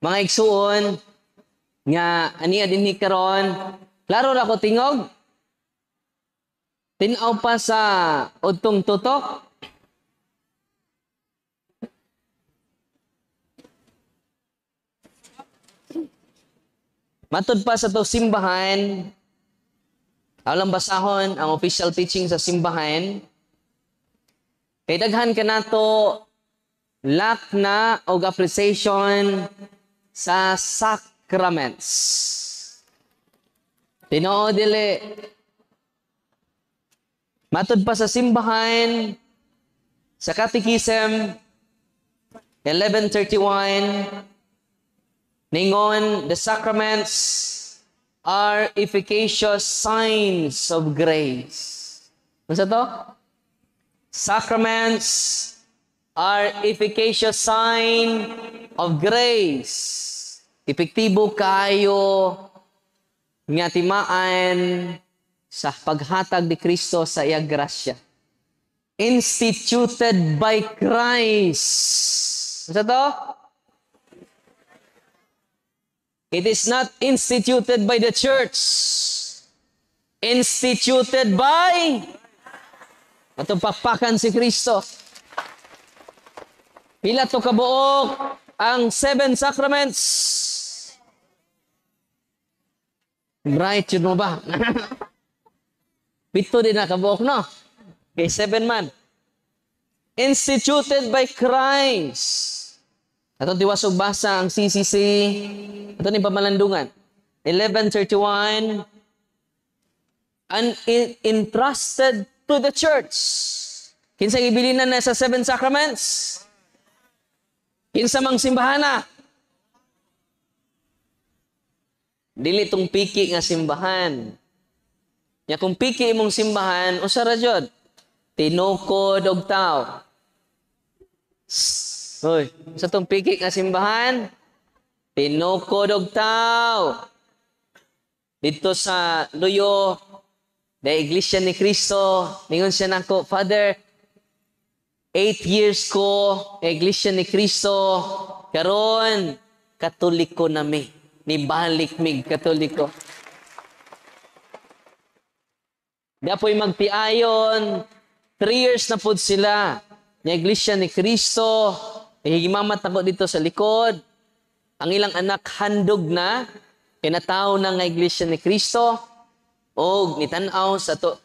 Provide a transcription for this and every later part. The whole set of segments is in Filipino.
Mga igsuon nga aniya dinhi karon, klaro ra ko tingog. Tinaw pa sa udtong tutok. Matud pa sa to simbahan, alam basahon ang official teaching sa simbahan. Kay daghan ka nato lack na og appreciation sa sacraments. Tinoo dili. Matud pa sa simbahan, sa Catechism 1131, ningon, the sacraments are efficacious signs of grace. Ano sa to? Sacraments are efficacious sign of grace. Epektibo kayo nga timaan sa paghatag ni Kristo sa iyang grasya. Instituted by Christ. Ano sa to? It is not instituted by the church. Instituted by atong pakpakan si Kristo. Pila to kabuok ang 7 sacraments. Right, yun mo ba? Pito din na kabuok, no? Okay, 7 man. Instituted by Christ. Atong tiwasog basa ang CCC. Ito ni pamalandungan. 1131. And entrusted to the church. Kinsa ibilinan na sa 7 sacraments? Kinsa mang simbahana? Dili tong piki nga simbahan. Nya kung piki imong simbahan, usa ra jud. Tinukod og tao. Hoy, sa tong piki nga simbahan, tinukod og tao. Dito sa Luyo, the Iglesia ni Cristo, ningon siya nako, Father, 8 years ko, Iglesia ni Cristo, karon Katoliko nami, nibalik mig Katoliko. Dapoy magpiayon, 3 years na pud sila, ng Iglesia ni Cristo, higimamat ako dito sa likod. Ang ilang anak handog na, kinatao na nga Iglesia ni Cristo, o nitanaw sa to,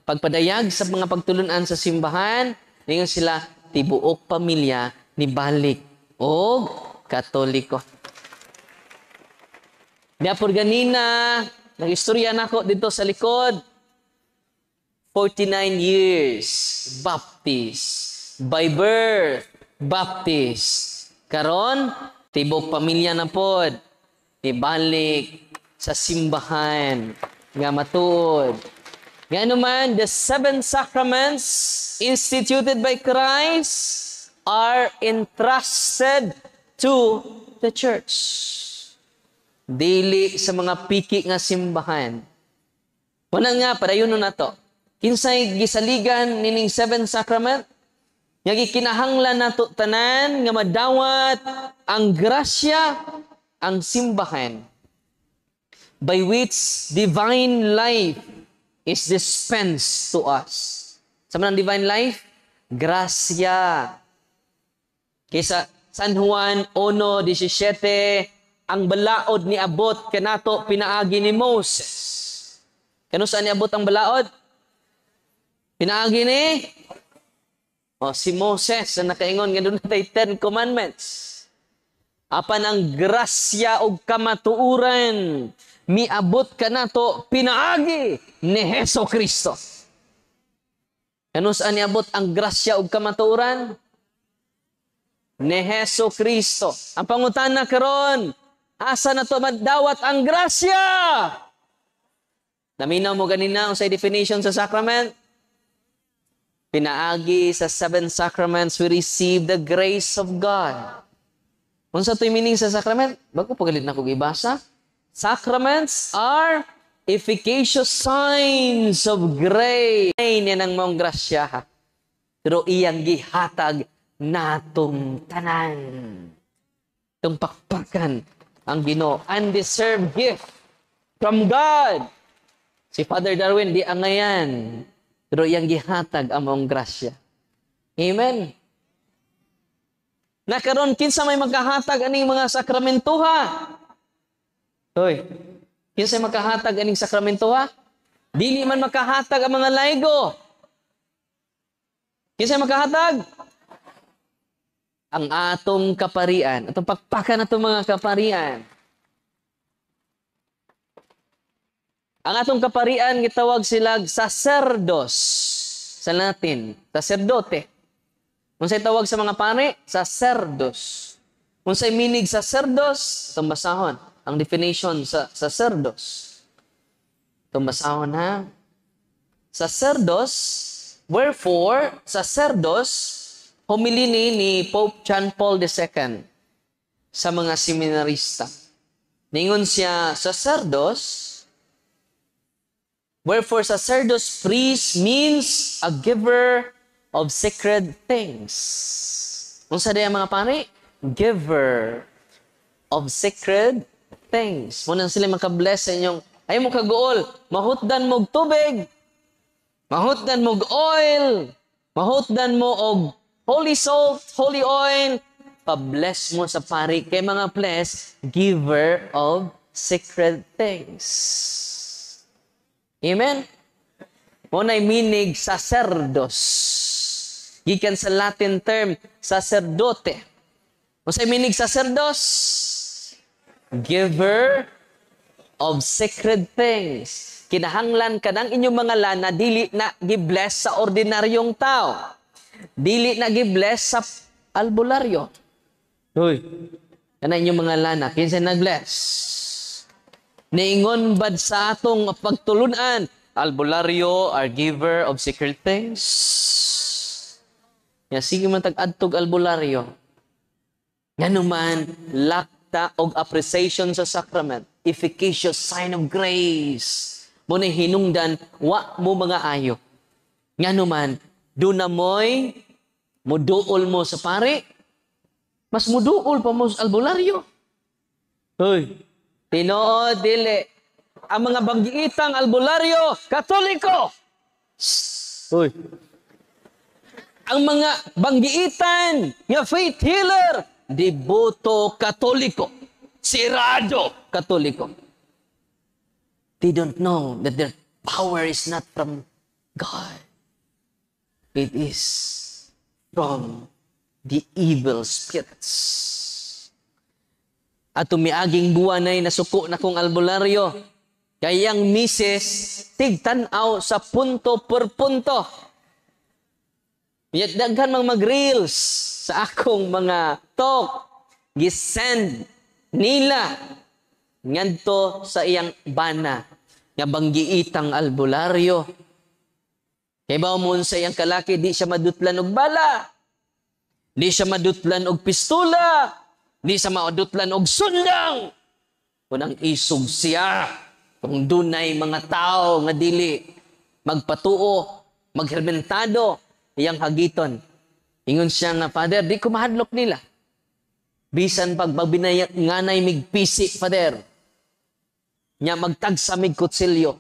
pagpadayag sa mga pagtulunan sa simbahan, ningon sila, tibuok pamilya ni balik o Katoliko. Diapor ganina, nag-istorya na ako dito sa likod, 49 years, Baptist. By birth, Baptist. Karon, tibok pamilya na pod. Ibalik sa simbahan. Nga matuod. Nga naman, the 7 sacraments instituted by Christ are entrusted to the church. Dili sa mga piki nga simbahan. Wala nga, padayon na to. Kinsay gisaligan nining 7 sacrament? Nga gikinahanglan nato tanan nga madawat ang grasya, ang simbahan, by which divine life is dispensed to us. Sa manang divine life? Grasya. Kaysa San Juan 1:17, ang balaod ni abot kanato pinaagi ni Moses. Kano saan ni abot ang balaod? Pinaagi ni si Moses na nakaingon nga doon natay 10 commandments. Apan ang grasya o kamatuuran miabot ka na to pinaagi ni Heso Kristo. Kano saan niabot ang grasya o kamatuuran? Ni Heso Kristo. Ang pangutana karon, asa na to madawat ang grasya? Naminaw mo ganina ang sa definition sa sacrament? Pinaagi sa 7 sacraments, we receive the grace of God. Kung sa ito'y meaning sa sacrament, bago pagalit na kong ibasa, sacraments are efficacious signs of grace. Yan ang mong grasya. Pero iyang gihatag natong tanan. Itong pakpakan ang Ginoo. Undeserved gift from God. Si Father Darwin, di angayan. Pero iyang gihatag among grasya. Amen. Nakaroon, kinsa may magkahatag aning mga sakramentuha. Hoy, kinsa may magkahatag aning sakramentuha? Dili man makahatag ang mga laygo. Kinsa may magkahatag? Ang atong kaparian. Atong pakpakan atong mga kaparian. Ang atong kaparian, gitawag silag sacerdos. Sa Latin, sacerdote. Unsay tawag sa mga pari? Sacerdos. Unsay meaning sacerdos? Itong basahon. Ang definition sa sacerdos. Itong basahon ha. Sacerdos, wherefore, sacerdos, humili ni Pope John Paul II sa mga seminarista. Ningon siya, sacerdos, wherefore sacerdos priest means a giver of sacred things. Unsa day ang mga pari? Giver of sacred things. Muna sila makabless sa inyong, ay mo kagool, mahutdan mo tubig, mahutdan mo oil, mahutdan mo og holy salt, holy oil, pa-bless mo sa pari kay mga bless, giver of sacred things. Amen? Muna'y minig sacerdos. Gikan sa Latin term, sacerdote. Unsay minig sacerdos? Giver of sacred things. Kinahanglan kanang inyong mga lana, dili na gi-bless sa ordinaryong tao. Dili na gi-bless sa albularyo. Hoy, kanang inyong mga lana, kinsa nag-bless? Niingon bad sa atong pagtulunan, albularyo are giver of sacred things. Ya, sige man tag-adtog albularyo. Nga naman, lakta og appreciation sa sacrament, efficacious sign of grace. Muna hinungdan, wa mo mga ayo. Nga naman, doon na mo'y muduol mo sa pari, mas muduol pa mo sa albularyo. Hoy, Tinoo, dili. Ang mga banggiitang albularyo, Katoliko. Uy. Ang mga banggiitan nga faith healer, deboto Katoliko. Sirado Katoliko. They don't know that their power is not from God. It is from the evil spirits. At tumiaging buwan ay nasuko na kong albularyo. Kayang misis, tigtanaw sa punto per punto. Daghan mang mag-reels sa akong mga talk. Gisend nila ngadto sa iyang bana nga banggiitang albularyo. Kay ba mo sa iyang kalaki, di siya madutlan og bala. Di siya madutlan og pistola. Di sa maudutlan og sundang. Kunang isog siya. Kung dunay mga tao nga dili magpatuo, maghermentado, iyang hagiton. Ingon siya nga, Father, di ko mahadlok nila. Bisan pag magbinayat nganay migpisi, Father. Nya magtagsa mig kutsilyo.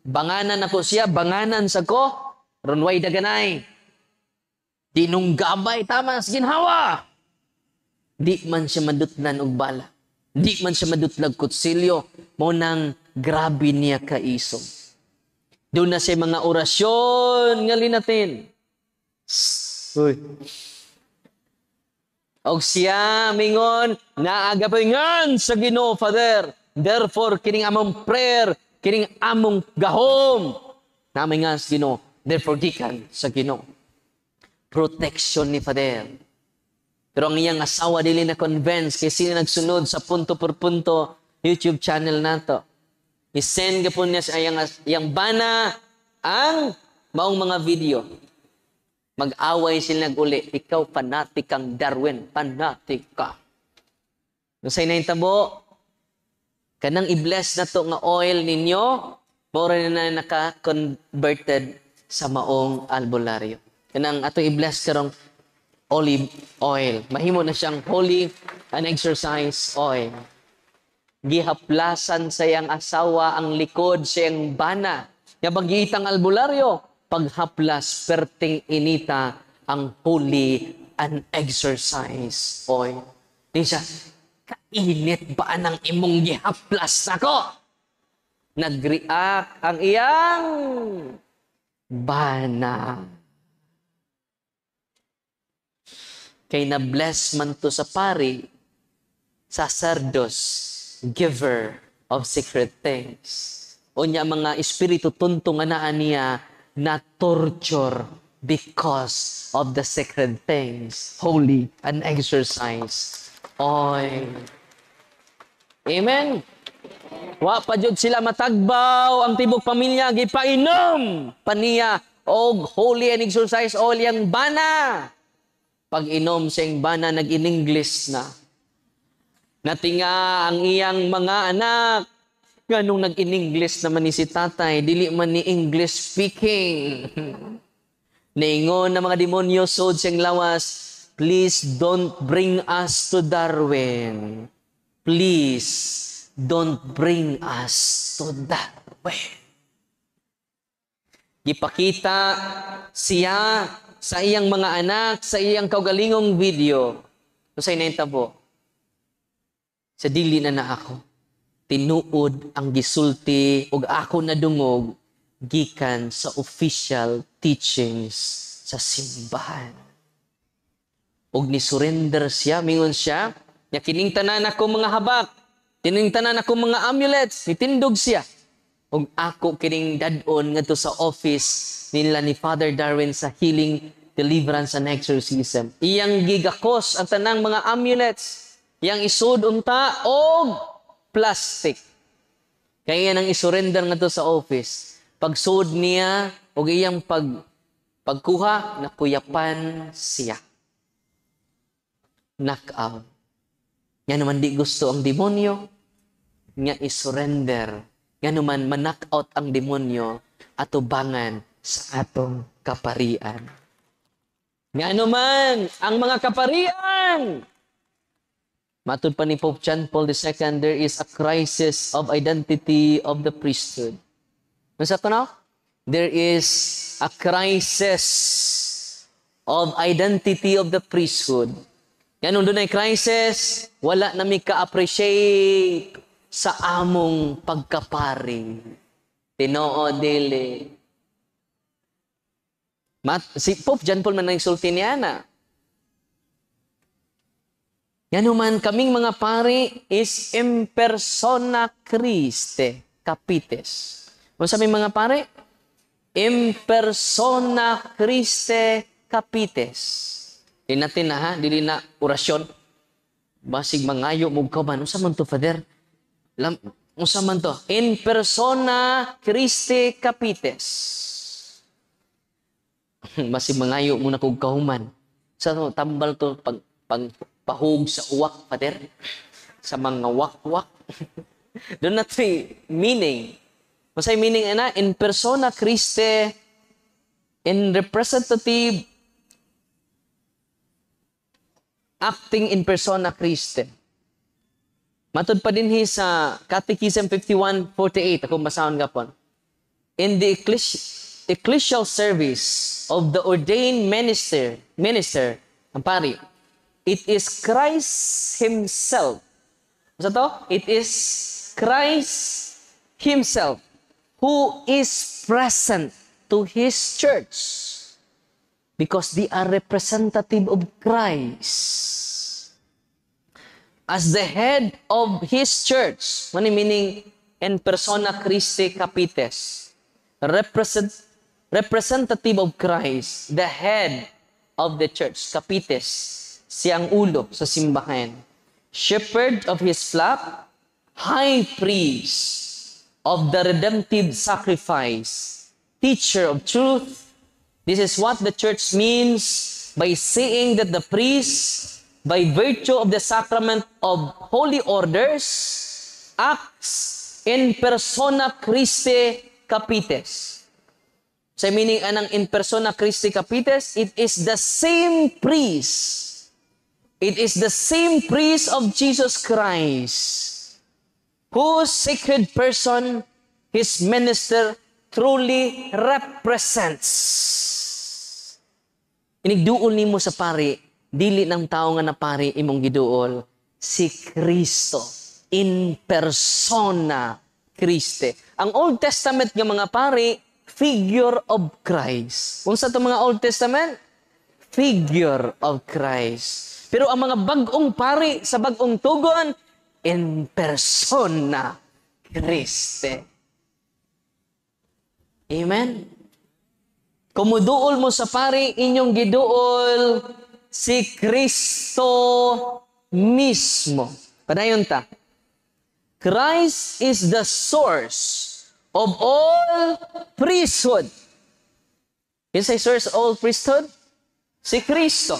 Banganan ako siya, banganan sa ko, runway daganay. Dinunggabay tama sa ginhawa. Di man siya madutlan og bala. Di man siya madutlag kutsilyo. Mo nang grabe niya kaisog. Doon na siya mga orasyon nga linatin. Uy. Og siya mingon naagapayngan sa Ginoo, Father. Therefore kining among prayer, kining among gahom namay nga sa Ginoo. Therefore gikan sa Ginoo. Protection ni Father. Pero ang iyang asawa dili na convince kay sino nagsunod sa punto por punto YouTube channel nato. I-send gapon niya sa iyang bana ang maong mga video. Mag-away sila nag-uli. Ikaw fanatic kang Darwin. Fanatic ka. Nung sa'y nahintabo, kanang i-bless na to nga oil ninyo, mora na naka-converted sa maong albularyo. Kanang ato i-bless karong olive oil. Mahimo na siyang holy and exercise oil. Gihaplasan sa iyang asawa ang likod sa iyang bana. Yabagitang albularyo, paghaplas, perting inita ang holy and exercise oil. Di siya, kainit ba ang imong gihaplas ako? Nag-react ang iyang bana. Kay na-bless man to sa pari, sacerdos, giver of secret things. O niya mga espiritu tuntong anaan niya na torture because of the secret things. Holy and exercise. Oy. Amen. Wa pa jud sila matagbaw ang tibok pamilya gipainom paniya og holy and exercise oil yang bana. Pag inom siyang bana nag-in-English na. Natinga ang iyang mga anak. Ganong nag-in-English naman ni si tatay, dili man ni English speaking. Naingon na mga demonyo sod siyang lawas, please don't bring us to Darwin. Please don't bring us to Darwin. Gipakita siya sa iyang mga anak, sa iyang kaugalingong video. So, sa'y naintabo. Sa dili na ako. Tinuod ang gisulti o ako na dungog gikan sa official teachings sa simbahan. Og ni surrender siya, mingon siya, niya kining tanan ako mga habak, kining tanan ako mga amulets, nitindog siya. Og ako kining dadon ngadto sa office nila ni Father Darwin sa healing, deliverance, and exorcism. Iyang gigakos ang tanang mga amulets, iyang isud unta og plastic. Kaya nang isurrender ngadto sa office. Pagsud niya og iyang pagkuha, nakuyapan siya. Knockout. Nga naman di gusto ang demonyo, nga isurrender. Nga naman man-knockout ang demonyo atubangan sa atong kaparian. Nga naman ang mga kaparian. Matud pa ni Pope John Paul II, there is a crisis of identity of the priesthood. Nasa ito na? There is a crisis of identity of the priesthood. Yan, nung doon ay crisis, wala na mi ka-appreciate sa among pagkapari. Tinoo dili. Si Pope John Paul man nagsulti niya na. Yan naman, kaming mga pari is in persona Christi capitis. Ano sabi mga pari? In persona Christi capitis. Di natin na ha, dili na orasyon. Basig mangayo mo ka man. Unsa man to, Father? Unsa man to? In persona Christi capitis. Basig mangayo mo na kong kahuman. Sa tambal to, pahug sa uwak, Father. Sa mga wak-wak. Doon na meaning. Masay meaning na, in persona Christi, in representative, acting in persona Christi. Matod pa din sa Catechism 51:48, ako masahon gapon. In the ecclesial service of the ordained minister, ang pari, it is Christ Himself. Ano to? It is Christ Himself who is present to His church because they are representative of Christ. As the head of His church, meaning in persona Christi capitis, representative of Christ, the head of the church, capitis, siyang ulo sa simbahan, shepherd of His flock, high priest of the redemptive sacrifice, teacher of truth. This is what the church means by saying that the priest, by virtue of the sacrament of holy orders, acts in persona Christi capitis. Sa meaning anang in persona Christi Capitis, it is the same priest. It is the same priest of Jesus Christ, whose sacred person, his minister, truly represents. Inigduol nimo sa pari, dili ng tao nga na pari imong giduol, si Kristo in persona Christi. Ang Old Testament nga mga pari, figure of Christ. Unsa to mga Old Testament? Figure of Christ. Pero ang mga bagong pari sa bagong tugon, in persona Christi. Amen? Kumuduol mo sa pari, inyong giduol si Kristo mismo. Padayon ta. Christ is the source of all priesthood. Is a source of all priesthood? Si Kristo.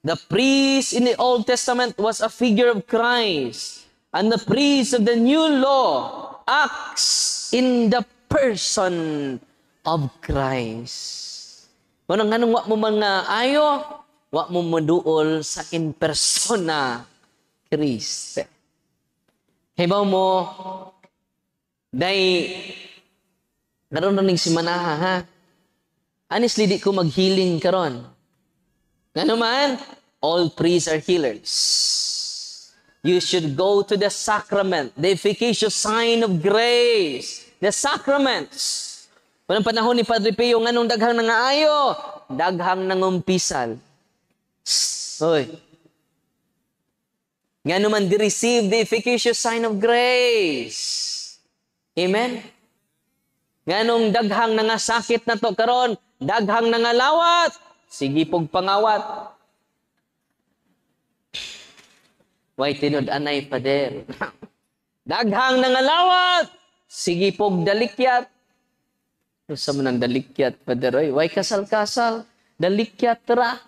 The priest in the Old Testament was a figure of Christ. And the priest of the new law acts in the person of Christ. Kung anong wa mo mga ayo, wa mo maduol sa in persona Christ. Hibaw mo, day, naroon na ning simanaha, ha? Honestly, di ko mag-healing karon. Nga naman, all priests are healers. You should go to the sacrament, the efficacious sign of grace, the sacraments. Walang panahon ni Padre Pio, nga nung daghang nangaayo, daghang nangumpisal. Hoy. Nga naman, they receive the efficacious sign of grace. Amen? Nga nung daghang nangasakit na to karon, daghang nangalawat, sige pong pangawat. Way tinod anay pader. Daghang nangalawat, sige pong dalikyat. Sa man ang dalikyat pader, oy, way kasal-kasal, dalikyat ra.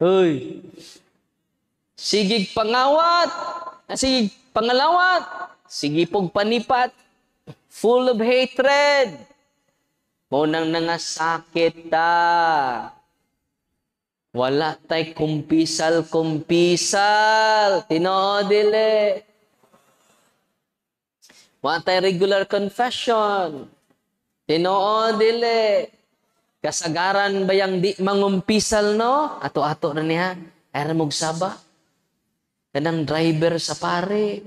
Hoy. Sige pangawat, sige pangalawat, sige pong panipat, full of hatred. Munang nangasakit ta. Wala tay kumpisal-kumpisal. Tinoo dili. Wala tay regular confession. Tinoo dili. Kasagaran bayang di mangumpisal, no? Ato-ato na niya. Ay ramog saba. Kanang driver sa pare.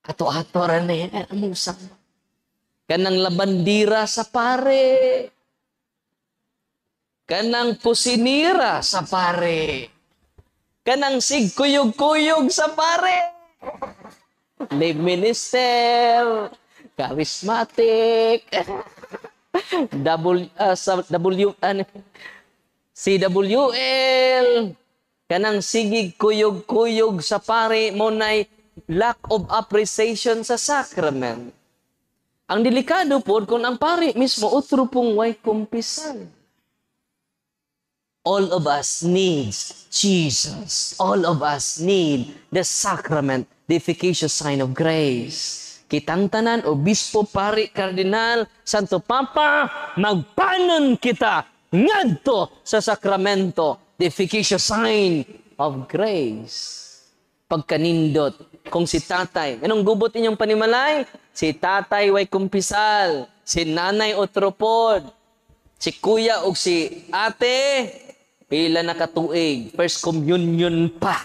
Ato-ato na niya. Ay ramog saba. Kanang labandira sa pare. Kanang kusinira sa pare. Kanang sigkuyog-kuyog sa pare. Lay minister. Charismatic. CWL. Kanang sigig kuyog-kuyog sa pare mo nay lack of appreciation sa sacrament. Ang delikado po kung ang pari mismo utro pong way kumpisan. All of us needs Jesus. All of us need the sacrament, the efficacious sign of grace. Kitang tanan, obispo, pari, kardinal, santo papa, magpanon kita ngadto sa sakramento, the efficacious sign of grace. Pagkanindot, kung si tatay, anong gubot inyong panimalay? Si tatay way kumpisal, si nanay otropod, si kuya o si ate, pila na katuig, first communion pa.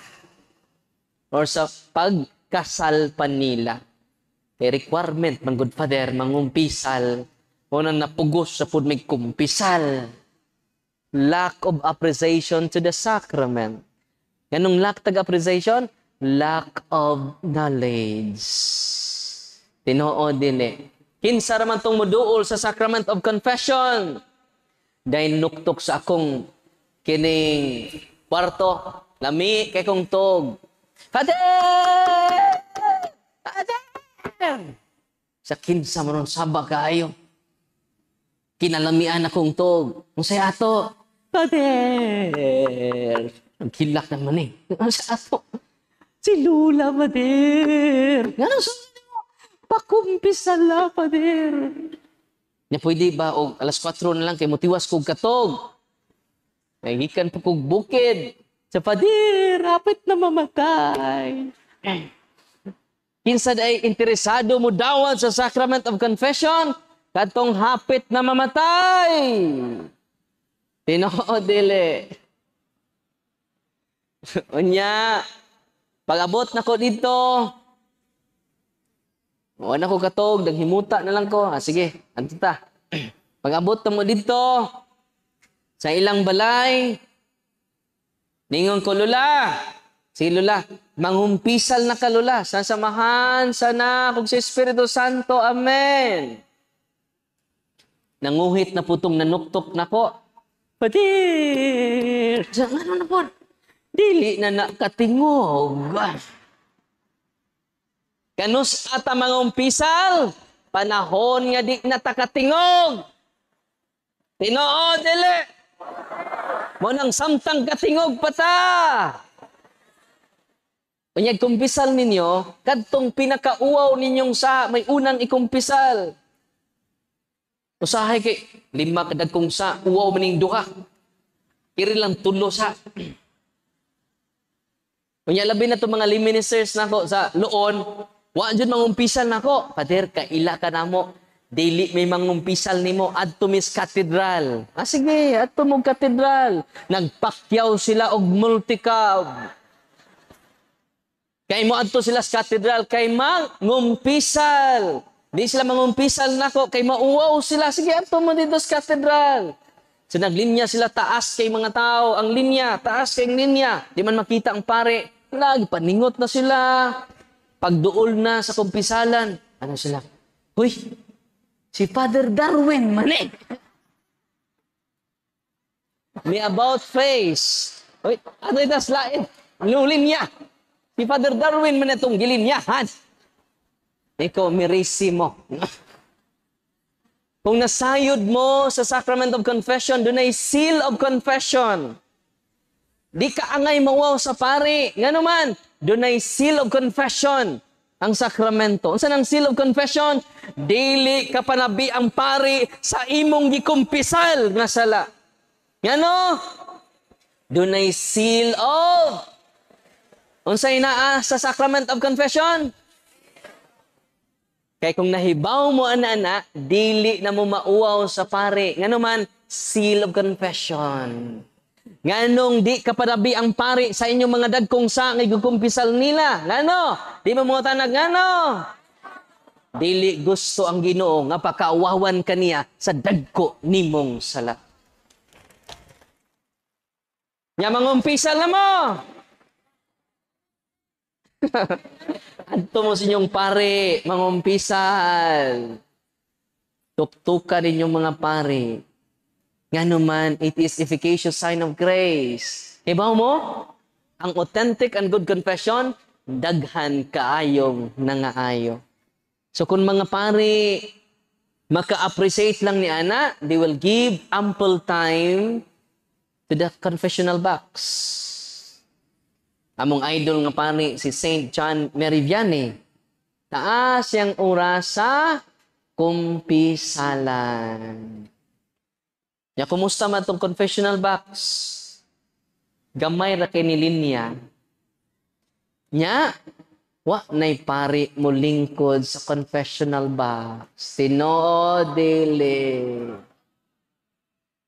Or sa pagkasal pa nila. May requirement, man good father, mangumpisal, unang napugos sa pud may kumpisal. Lack of appreciation to the sacrament. Yanong lack tag appreciation? Lack of knowledge. Tinoo dili. Kinsa raman tong moduol sa sacrament of confession. Dahil nuktok sa akong kining kwarto, lami kay kong tog. Father! Father! Sa kinsa mo ron saba kaayo. Kinalamian akong tog. Unsay ato? Father! Ang kilak naman eh. Unsay ato? Si Lula, Mater. Nga nang sunod mo. Pakumpisal na, Pader. Nya pwede ba, o alas 4 na lang, kay mutiwas kog katog. Nagikan po kog bukid. Sa Pader, hapit na mamatay. Kinsa ay interesado mo dawat sa Sacrament of Confession, katong hapit na mamatay. Tinoo, dili. Unya, pag-abot na ko dito, wala ko katog, naghimuta na lang ko. Sige, anto ta. Pag-abot na mo dito, sa ilang balay, ningon ko, Lula. Si Lula, mangumpisal na ka, Lula. Sasamahan, sana, kung si Espiritu Santo. Amen. Nanguhit na putong nanuktok na ko. Padir! Ano na po? Dili na nakatingog. Kanus ata mga umpisal, panahon nga di natakatingog. Tinoo, dili. Mo nang samtang katingog pata. Unyag kumpisal ninyo, kadtong pinakauaw ninyong sa may unang ikumpisal. Usahay kay 5 kadagkong sa uaw maning duha. Kiri lang 3 sa. Unya labi na to mga ministers nako sa luon. Wa jud mangumpisal nako. Pader, kaila ka namo. Daily may mangumpisal nimo adto mis katedral. Sige, adto mo katedral. Nagpakyaw sila og multicab. Kay mo adto sila sa katedral kay mangumpisal. Di sila mangumpisal nako kay mauwaw sila. Sige, adto mo dito sa katedral. So naglinya sila taas kay mga tao. Ang linya, taas kay linya. Di man makita ang pare. Nagpaningot na sila. Pagduol na sa kumpisalan, ano sila? Huy, si Father Darwin, mani! May about face. Huy, ano ito slain? Lulin niya. Si Father Darwin, man itong gilin niya. Ikaw, mirisimo. Kung nasayod mo sa Sacrament of Confession, doon ay seal of confession. Di ka angay mawaw sa pari. Nga naman, doon ay seal of confession ang sakramento. Unsa ang seal of confession? Dili ka panabi ang pari sa imong gikumpisal nga sala. Ngano? Doon ay seal of. Unsa naa sa Sacrament of Confession? Kay kung nahibaw mo ana, dili na mo mauwaw sa pari. Ngano man, seal of confession. Nganong di kapadabi ang pari sa inyong mga dagkong sa nga gikumpisal nila. Ngano? Di mo mga tanag, ngano? Dili gusto ang Ginoo nga pakaawawan kaniya sa dagko nimong sala. Nya mangumpisal na mo. Adto mo sa inyong pare, mangumpisal. Tuktukan ninyong mga pare. Nga naman, it is efficacious sign of grace. Ibaw mo, ang authentic and good confession, daghan kaayong nangaayo. So kung mga pare, maka-appreciate lang ni Ana, they will give ample time to the confessional box. Among idol nga pare, si Saint John Meriviane, taas siyang oras sa kumpisalan. Ya, kumusta man itong confessional box? Gamay ra kay nilinya. Nya, wa nay pari mo lingkod sa confessional box. Tinoo dili.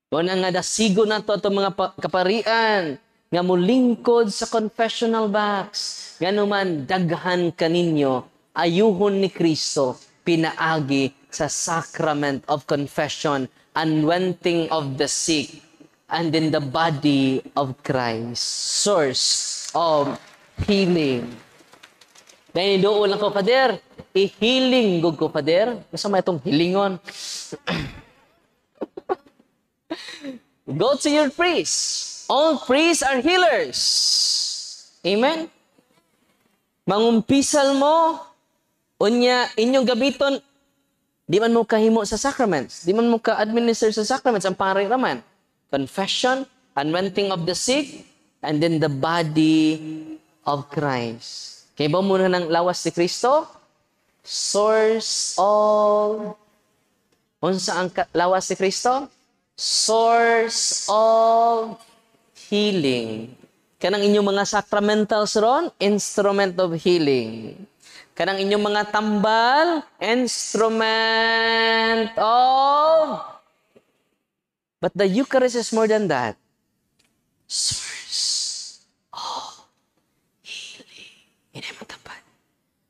Wala nga dasigo na to itong mga kaparian nga mo lingkod sa confessional box. Ganuman daghan kaninyo ayuhon ni Kristo pinaagi sa sacrament of confession, anointing of the sick, and in the body of Christ, source of healing. Dahil doon lang ko, Pader, i-healing ko, Pader. Masama itong hilingon. Go to your priest. All priests are healers. Amen? Mangumpisal mo, unya, inyong gabiton, di man mo kahimo sa sacraments. Di man mo ka-administer sa sacraments. Ang pare naman. Confession, anointing of the sick, and then the body of Christ. Kaya ba muna ng lawas si Kristo? Source of... Unsa ang lawas ni Kristo? Source of healing. Kanang inyong mga sacramentals ron, instrument of healing. Kanang inyong mga tambal, instrument of... But the Eucharist is more than that. Source of healing. Hindi mo tambal.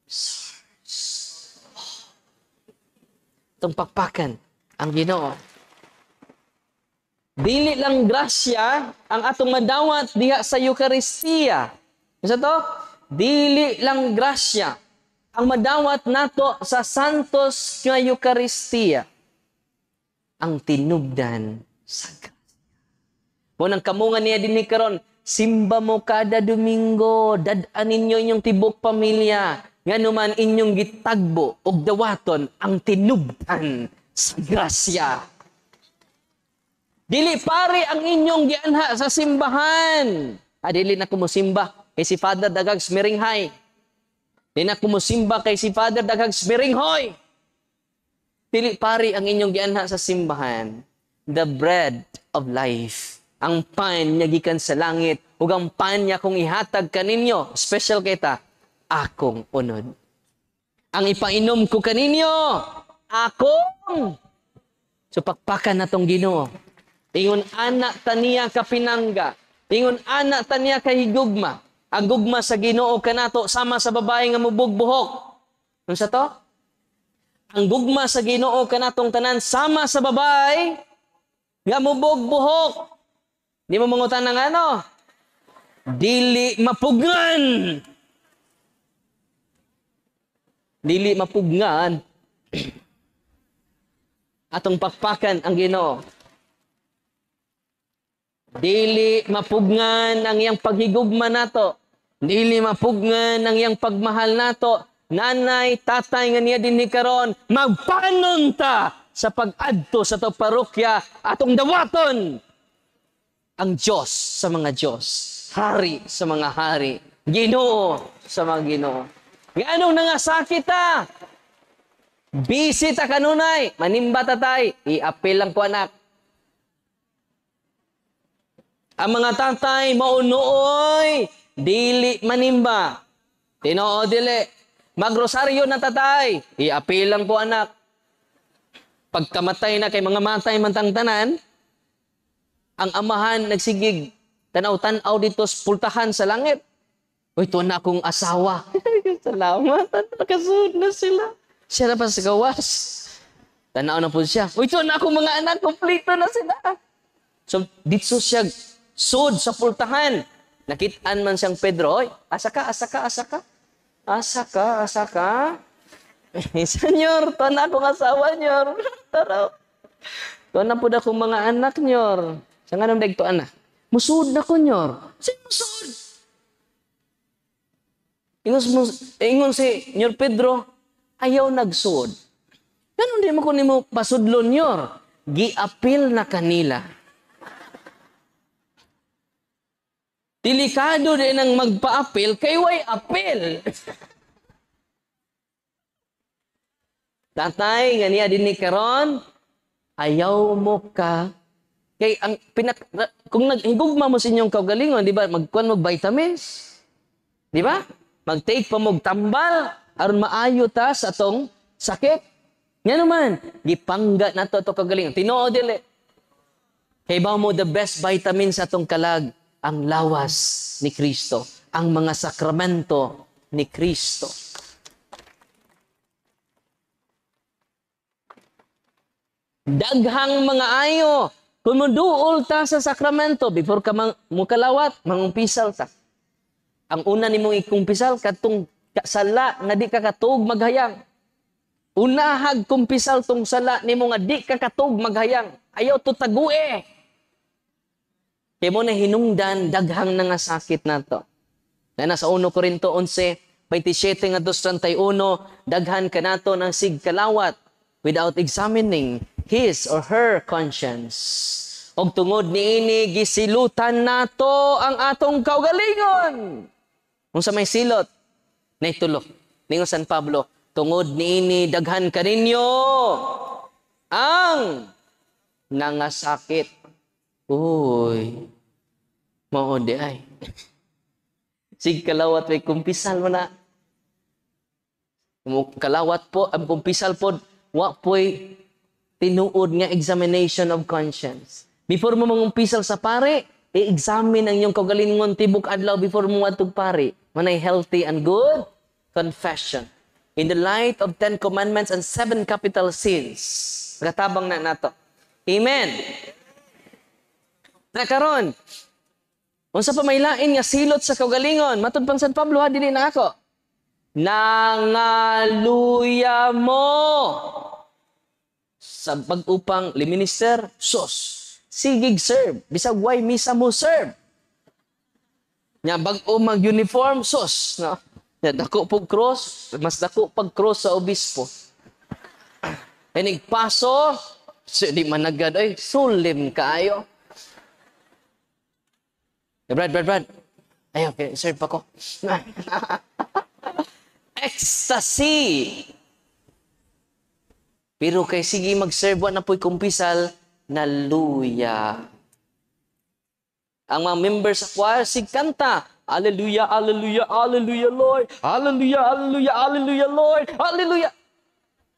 Source of... Itong pakpakan, ang Ginoo. Dili lang grasya ang atong madawat diha sa Eucharistia. Isa to? Dili lang grasya ang madawat nato sa Santos nga Eucharistia. Ang tinubdan sa grasya. Munang kamungan niya din ni karon, simba mo kada Domingo, dad-an ninyo inyong tibok pamilya, nga naman inyong gitagbo og dawaton ang tinubdan sa grasya. Dili pare ang inyong gianha sa simbahan. Dili na kumusimba kay si Father Dagag Smiringhay. Dili na kumusimba kay si Father Dagag Smiringhoy. Dili pare ang inyong gianha sa simbahan. The bread of life. Ang pan niya gikan sa langit. Ug ang pan niya kung ihatag kaninyo. Special kita. Akong unod. Ang ipainom ko kaninyo. Akong. So pakpakan na tong Ginoo. Ingon anak taniya kapinangga. Ingon anak taniya kahigugma. Ang gugma sa Ginoo kanato sama sa babae nga mubugbuhok. Unsa to? Ang gugma sa Ginoo kanatong tanan sama sa babae nga mubugbuhok. Di mo mangutan ng ano? Dili mapugnan. Dili mapugnan. Atong pakpakan ang Ginoo. Dili mapugnan ang iyang paghigugma nato. Dili mapugnan ang iyang pagmahal nato. Nanay, tatay nga niya din ni karon, magpanon ta sa pag-adto sa to parokya atong dawaton ang Diyos sa mga Diyos, hari sa mga hari, Ginoo sa mga Ginoo. Anong nangasakit ta? Busy ta kanunay, manimba tatay, i-apil lang ko anak. Ang mga tatay, maunuoy, dili manimba. Tinoo dili. Magrosaryo na tatay. I-apil lang po anak. Pagkamatay na kay mga matay mantang tanan, ang amahan nagsigig, tanaw-tanaw dito pultahan sa langit. Uy, ito na akong asawa. Salamat, nakasunod na sila. Siya na pa sa gawas. Tanaw na po siya. Uy, ito na akong mga anak, kompleto na sila. So, dito siya sud sa pultahan. Nakitaan man siyang Pedro, oy, asa ka, asa ka, asa ka. Asa ka, asa ka. Senyor, to na akong asawa, nyor. Taraw. To na po na akong mga anak, nyor. Sa nga nang dagto anak. Musud na ko, nyor. Sino musud? Ingon si Nyor Pedro, ayaw nagsud. Ganun di mo ko nimo pasudlon, nyor. Giapil na kanila. Delikado din ang magpa-apil, kay way apil. Tatay, nga niya din ni karon, ayaw mo ka. Kay ang kung naghigugma mo sa inyong kaugalingon, di ba, magkuhan mo vitamins. Di ba? Mag-take pa mo tambal, aron maayo ta sa atong sakit. Nga naman, gipangga na to kaugalingon. Tinoo dili. Kay ba mo the best vitamins sa atong kalag? Ang lawas ni Kristo, ang mga sakramento ni Kristo. Daghang mga ayo, kung muduol ta sa sakramento, before ka mukalawat, mangumpisal ta. Ang una ni mong ikumpisal, katong sala nga di ka katug maghayang. Unahag kumpisal tong sala ni mo nga di ka katug maghayang. Ayaw to tague. Kaya mo na hinungdan, daghang nga sakit na to. Na nasa 1 Corinto 11:27 nga 31, daghan ka nato ng sigkalawat without examining his or her conscience. Og tungod niini gisilutan nato ang atong kaugalingon. Kung sa may silot, naitulo. Ningon San Pablo, Tungod niini daghan kaninyo ang nangasakit. Uy, mao di ay. Sig kalawat may kumpisal mo na. Kalawat po, ang kumpisal po, wa po'y tinuod nga examination of conscience. Before mo mangumpisal sa pare, i-examine ang iyong kagalingon tibok adlaw before mo matug pare. Manay healthy and good confession. In the light of 10 commandments and 7 capital sins. Gatabang na nato. Amen. Na karon, unsa pa may lain nga silot sa kagalingon, matud pang San Pablo ha dili na ako. Nangaluya mo sa pag-upang liminister, sos. Sigig serve. Bisag way misa mo serve. Nya bag-o mag-uniform, sos. No? Nya dako pag cross, mas dako pag cross sa obispo. Paso, di managad, ay, sulim kaayo. Brad. Ay, okay, serve pa ko. Ecstasy. Pero kay sige mag-serve na po'y kumpisal, naluya. Ang mga members sa choir, sig kanta. Hallelujah, hallelujah, hallelujah, Lord. Hallelujah, hallelujah, hallelujah, Lord. Hallelujah.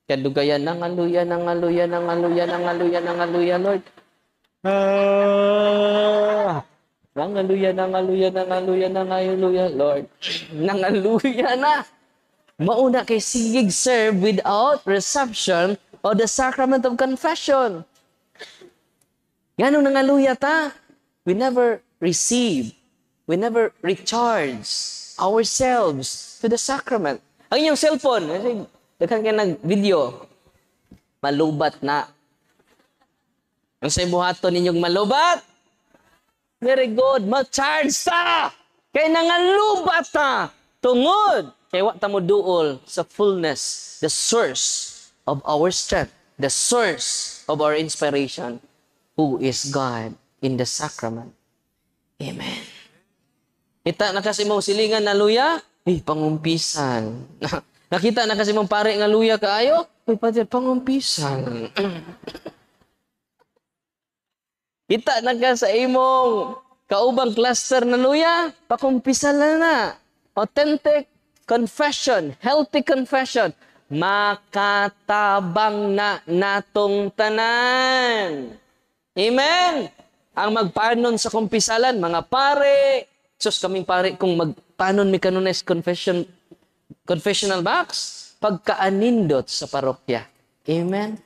Kadugayan, nangaluya, nangaluya, nangaluya, nangaluya, nangaluya, Lord. Nangaluya, nangaluya, nangaluya, nangaluya, Lord. Nangaluya na. Mauna kay sigig serve without reception of the sacrament of confession. Ganong nangaluya ta? We never receive, we never recharge ourselves to the sacrament. Ang inyong cellphone, daghan kayo nag-video, malubat na. Ang sa buhaton ninyong malubat, very good, ma-charge ta! Kaya nangalubat ta! Tungod! Kaya wa ta mo duol sa fullness, the source of our strength, the source of our inspiration, who is God in the sacrament. Amen. Kita na kasi mong silingan na luya, pangumpisan. Nakita na kasi mong pare nga luya kaayo, Padre, pangumpisan. Kita na ka sa imong kaubang cluster na luya, pakumpisan na. Authentic confession, healthy confession, makatabang na natong tanan. Amen? Ang magpanon sa kumpisalan, mga pare, sus kaming pare, kung magpanon mi kanunay confessional box, pagkaanindot sa parokya. Amen?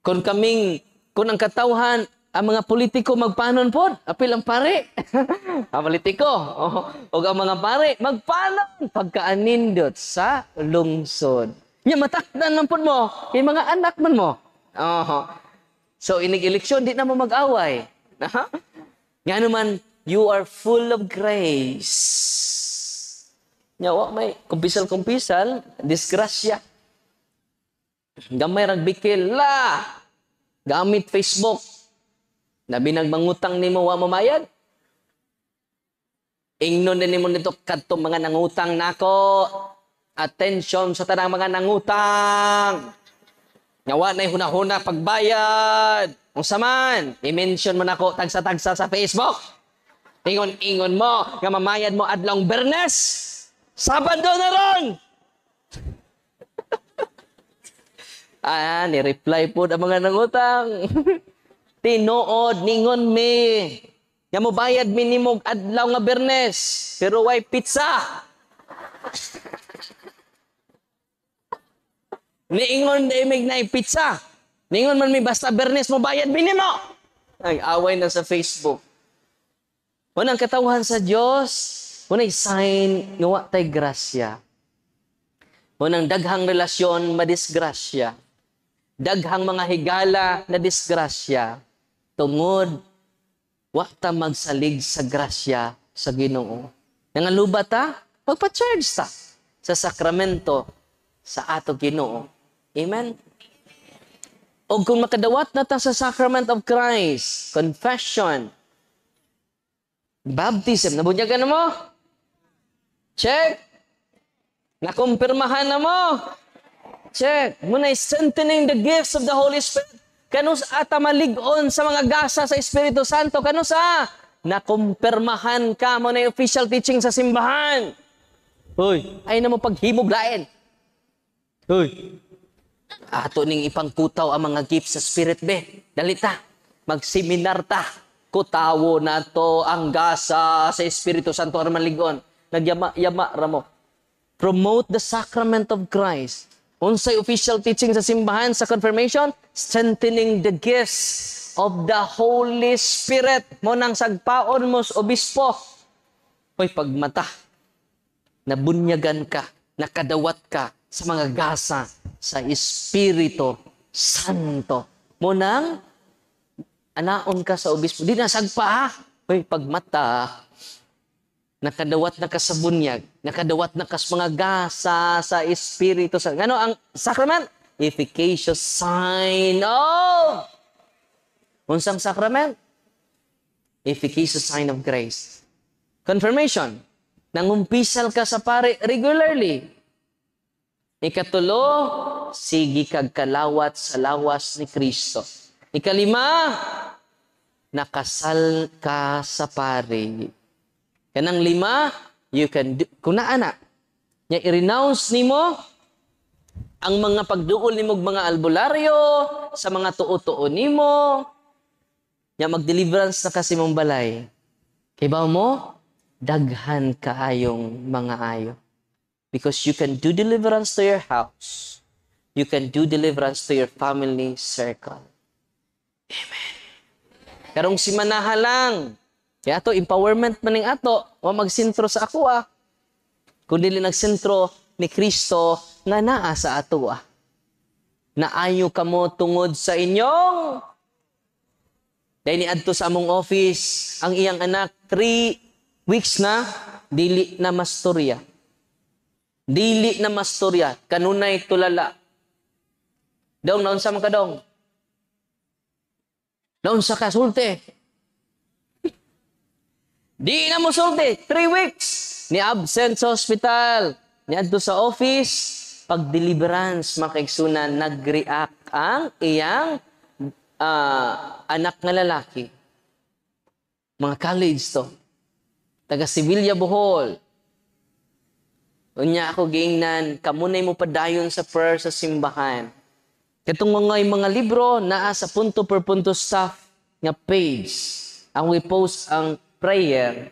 Kung ang katawhan, ang mga politiko magpanon po, apil ang pare. Ang politiko, o ang mga pare, magpanon, pagkaanindot sa lungsod. Nya matakdan man po mo, yung mga anak man mo. So, inig-eleksyon, di na mo mag-away. Nga naman, you are full of grace. Nya, may kumpisal-kumpisal, disgrasya. Gamay ragbikil, gamit Facebook. Nabi nagmangutang ni mo wa mamayad. Ingnon din mo nito kadto mga nangutang nako. Attention sa tanang mga nangutang. Ngawa na huna-huna pagbayad. Unsa man, i-mention mo nako tagsa-tagsa sa Facebook. Ingon-ingon mo nga mamayad mo adlong Bernes. Sabado na ron. Ni-reply po ang mga nangutang. Tinuod, ningon mi. Nga mo bayad minimum adlaw nga Bernes. Pero way pizza. Niingon na imig na pizza. Ningon man mi basta Bernes mo bayad minimo. Nag-away na sa Facebook. Unang katawhan sa Diyos, unang sign nga wa tay grasya. Unang daghang relasyon madisgrasya. Daghang mga higala na disgrasya. Tungod, wa ta magsalig sa grasya sa Ginoo. Nangaluba ta, magpa-charge ta sa sakramento sa ato Ginoo. Amen? O kung makadawat na ta sa sacrament of Christ, confession, baptism, nabunyagan na mo? Check! Nakumpirmahan na mo? Check. Muna'y strengthening the gifts of the Holy Spirit. Kanus ata malig-on sa mga gasa sa Espiritu Santo. Kanus nakumpirmahan ka mo na official teaching sa simbahan. Hoy, ay na mo paghimuglain. Hoy, ato ning ipangkutaw ang mga gifts sa Spirit be. Dalita, magseminar ta. Kutawo na to ang gasa sa Espiritu Santo ang malig-on. Nagyama-yama ramo. Promote the sacrament of Christ. Unsay official teaching sa simbahan sa confirmation? Strengthening the gifts of the Holy Spirit. Mo nang sagpaon mo sa obispo. Hoy, pagmata, nabunyagan ka, nakadawat ka sa mga gasa sa Espiritu Santo. Mo nang anaon ka sa obispo. Di na sagpa ha. Hoy, pagmata, nakadawat na ka sa bunyag, nakadawat na ka sa mga gasa sa Espiritu Santo. Ano ang sacrament? Efficacious sign of... Unsang sacrament? Efficacious sign of grace. Confirmation. Nangumpisal ka sa pare regularly. Ikatulo, sige kag kalawat sa lawas ni Kristo. Ikalima, nakasal ka sa pare. Kanang lima, you can do, kung naana, niya i-renounce nimo ang mga pagduol nimo mga albularyo, sa mga tuo-tuo nimo, niya mag-deliverance na kasi mong balay. Kay ba mo, daghan kaayong mga ayo. Because you can do deliverance to your house. You can do deliverance to your family circle. Amen. Karong si manaha lang, kaya to, empowerment maning ato, wa magsentro sa ako kundi nagsentro ni Kristo nga naa sa ato Naayo kamo tungod sa inyong. Dahil ni adto sa among office, ang iyang anak, 3 weeks na, dili na masturya. Dili na masturya, kanunay tulala. Dong, naunsa man ka dong? Naunsa ka, sulti. Di na mo sulti. 3 weeks. Ni absent sa hospital. Ni adto sa office. Pag deliverance, makaigsunan, nag-react ang iyang anak nga lalaki. Mga college to. Taga Sevilla, Bohol. Unya ako giingnan, kamunay mo padayon sa prayer sa simbahan. Katong mga libro naa sa punto per punto staff nga page. Ang we post ang prayer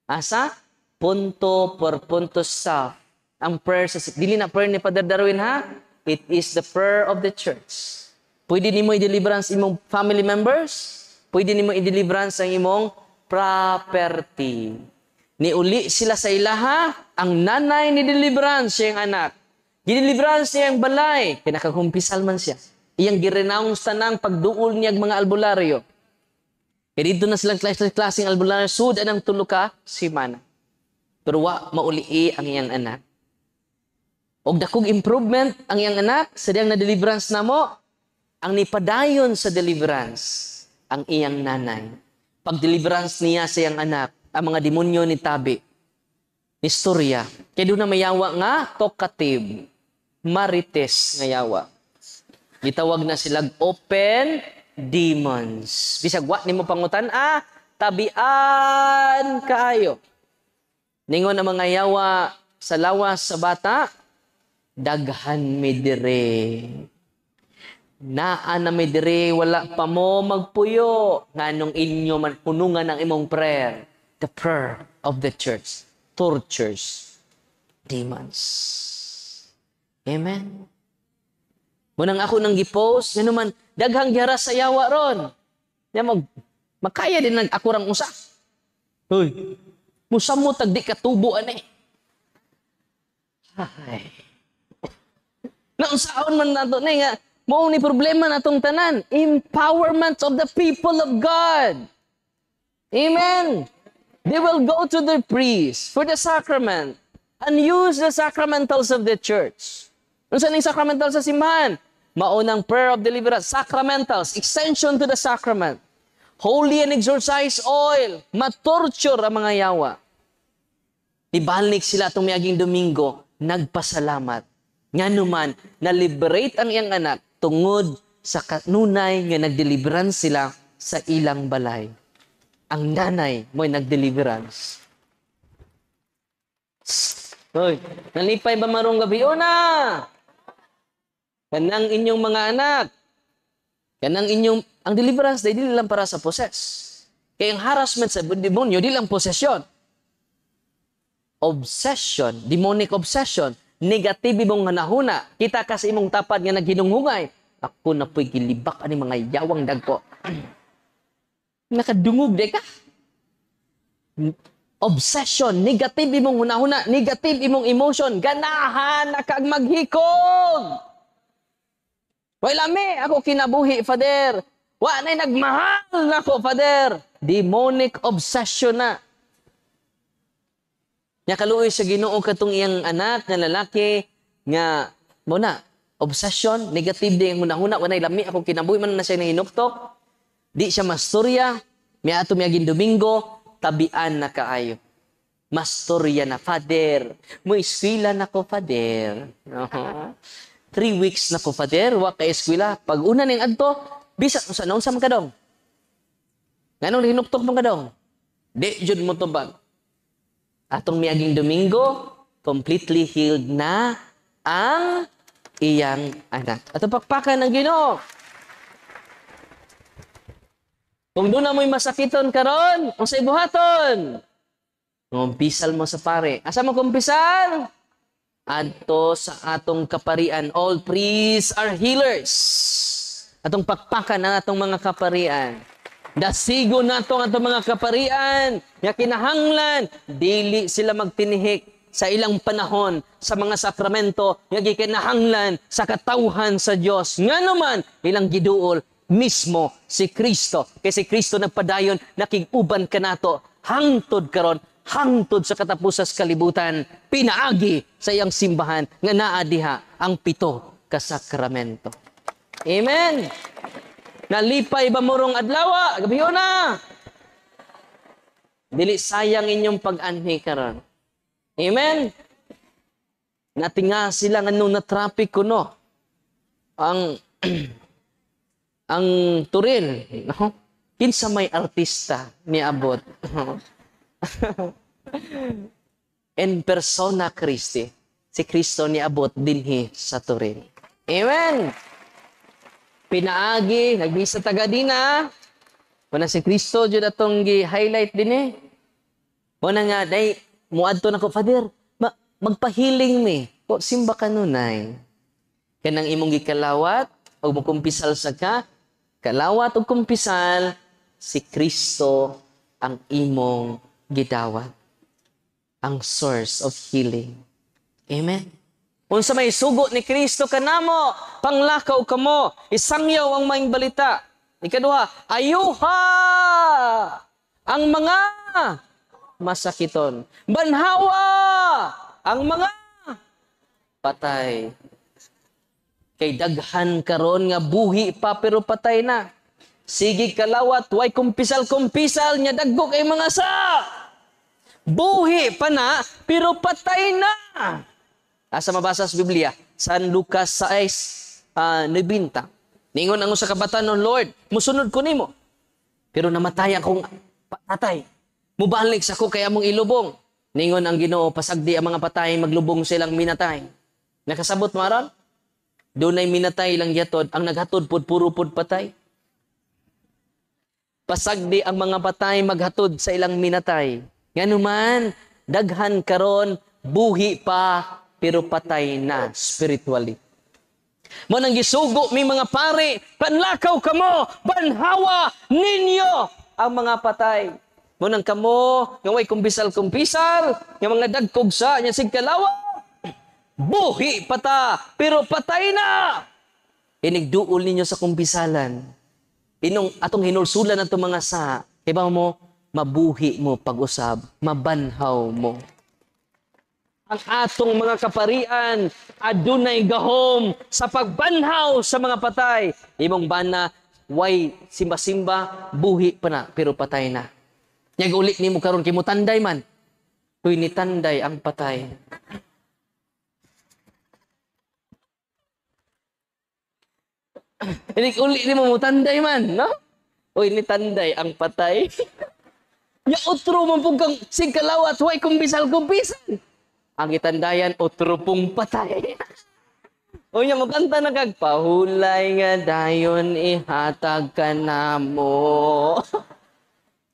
asa punto per punto staff. Ang prayer sa dili na prayer ni Father Darwin ha. It is the prayer of the church. Pwede nimo i-deliverance imong family members, pwede nimo i-deliverance ang imong property. Niuli sila sa ilaha, ang nanay ni deliverance siyang anak. Gideliverance niya ang balay, kaya nakakumpisal man siya. Iyang girenounce tanang pagduol niya mga albularyo. Kaya dito na silang klaseng albularyo, sud anang tuluka si mana. Pero wa mauli ang iyang anak. Og dakog improvement ang iyang anak, sa diyang na-deliverance na mo, ang nipadayon sa deliverance, ang iyang nanay. Pag-deliverance niya sa iyang anak, ang mga demonyo ni tabi, istorya. Kaya doon na mayawa nga, talkative, marites nga yawa. Gitawag na silang open demons. Bisag wa nimo pangutan, tabian kaayo. Ningon ang mga yawa sa lawas sa bata, daghan mi dire. Naa na mi dire, wala pa mo magpuyo. Nganong inyo man punungan ang imong prayer. The prayer of the church. Tortures. Demons. Amen. Munang ako nang gipost, nga naman, daghang gyara sa yawa ron. Makaya din ako rang usa. Hoy, musa mo tagdi katubuan eh. Ay. Naunsaon man nato na nga, mao ni problema natong tanan, empowerment of the people of God. Amen. They will go to the priest for the sacrament and use the sacramentals of the church. Unsa ning sacramental sa simbahan? Maunang prayer of deliverance, sacramentals, extension to the sacrament. Holy and exorcised oil, matorture ang mga yawa. Ibalik sila itong miaging Domingo, nagpasalamat. Nganuman, na-liberate ang iyang anak tungod sa kanunay nga nag-deliverance sila sa ilang balay. Ang nanay mo'y nag-deliverance. Hoy, nalipay ba marong gabi? O na! Kanang inyong mga anak. Kanang inyong, ang deliverance, dahil dili lang para sa possess. Kaya ang harassment sa demonyo, di lang possession. Obsession, demonic obsession, negative mong nahuna. Kita kasi imong tapad nga naghinunghungay. Ako na po'y gilibak ani mga yawang dagko. Nakadungog de ka. Obsession, negative imong hunahuna, negative imong emotion, ganahan na kag maghikog. Way lami, ako kinabuhi, Father. Wa na'y nagmahal na ko, Father. Demonic obsession na. Nya kaluoy sa Ginoo katong iyang anak nga lalaki nga mo na obsession, negative din ang hunahuna, wa na'y lami, ako kinabuhi man na siya hinuktok. Di siya masturya, may ato miyaging Domingo, tabian na kaayo. Masturya na, Father. Mo eskwela na ko, Father. 3 weeks na ko, Father, wa ka eskwela. Pag una ning adto, bisat mo sa naon sa mga kadong. Nganong hinuktok mo kadong? Di jud mo tubag. Atong miyaging Domingo, completely healed na ang iyang anak. Ato pakpakan ng Ginoo. Kung doon na mo'y masakiton karon, o sa ibuhaton, kumpisal mo sa pare. Asa mo kumpisal? Adto sa atong kaparian. All priests are healers. Atong pakpakan ang atong mga kaparian. Dasigo na atong mga kaparian. Nga kinahanglan, dili sila magtinihik sa ilang panahon sa mga sakramento. Nga kinahanglan sa katawhan sa Dios. Nga naman, ilang giduol mismo si Kristo. Kay si Kristo nagpadayon, nakiguban ka nato. Hangtod karon, hangtod sa katapusas kalibutan, pinaagi sa iyang simbahan nga naa diha ang 7 ka sakramento. Amen. Nalipay ba murong adlaw? Gabiyo na. Dili sayang inyong pag-anhi karon. Amen. Natinga sila nganong na traffic kuno. Ang ang Turil, no? Kinsa may artista ni abot. En persona Christi. Si Kristo ni abot dinhi sa Turil. Amen. Pinaagi, nagbisa taga dina. Wala si Kristo jud atong gi-highlight din eh. Wala nga day muadto na ko, Father, magpahiling mi. O simba kanunay. Kanang imong gikalawat o mukumpisal sa ka, kalawat o kumpisal, si Kristo ang imong gidawat. Ang source of healing. Amen. Unsa may sugo ni Kristo kanamo, panglakaw kamo, isangyaw ang maing balita. Ikaduha, ayuha ang mga masakiton. Banhawa ang mga patay. Kay daghan karon nga buhi pa pero patay na. Sige kalawat, way kumpisal-kumpisal nya daggo kay mga sa. Buhi pa na pero patay na. Asa mabasa sa Biblia? San Lucas 6:90. Ningon ang usa ka bata no, Lord, musunod ko nimo. Pero namatay akong patay. Mubalik sa ko kay among ilubong. Ningon ang Ginoo, pasagdi ang mga patay maglubong silang minatay. Nakasabot mo aron? Dunay minatay lang yatod, ang naghatod pud puro pud patay. Pasagdi ang mga patay maghatod sa ilang minatay. Nganuman, daghan karon buhi pa pero patay na spiritually. Mo nang gisugo mi mga pare, panlakaw kamo, banhawa ninyo ang mga patay. Mo nang kamo, nga way kumpisal-kumpisal, nga mga dagkog sa nya sig kalawa. Buhi pata, pero patay na. Inigduol ninyo sa kumpisalan. Inong atong hinulsulan atong mga sa, iba mo, mabuhi mo pag-usab, mabanhaw mo. Ang atong mga kaparian, adunay gahom sa pagbanhaw sa mga patay. Imong bana, way simba-simba, buhi pa na, pero patay na. Nyag ulit ni mo karon kay mo tanday man. Tuy ni tanday ang patay. Hindi uli ni mo tanday man, no? Uy, ni tanday ang patay. Ya otro man pong kang sigkalawat, huwag kumbisal-kumbisan. Ang itandayan, otro pong patay. O niya, magkanta na kagpahulay nga dayon ihatag ka na mo.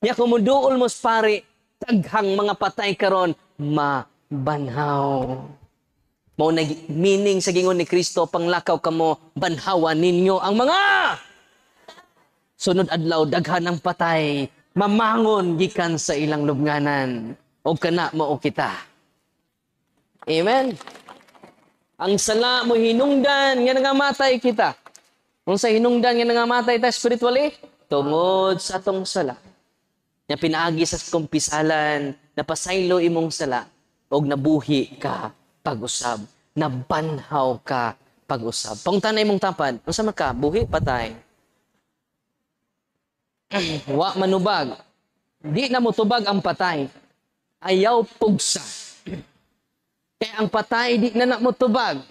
Ya kumuduol mo pare, taghang mga patay karon mabanhaw. Mao nag meaning sa gingon ni Kristo, panglakaw kamo, banhawan ninyo ang mga sunod adlaw daghan ng patay, mamangon gikan sa ilang lubnganan. O kana mao kita. Amen. Ang sala mo hinungdan nga nangamatay kita. Kung sa hinungdan nga nangamatay ta spiritually, tungod sa tong sala. Nga pinaagi sa kumpisalan, napasaylo imong sala, og nabuhi ka pag-usab, nabanhaw ka pag-usab. Pangtanay mong tapad, unsa man ka, buhi patay. Wa manubag. Di na mo tubag ang patay. Ayaw pugsa. Kaya ang patay, di na mo tubag.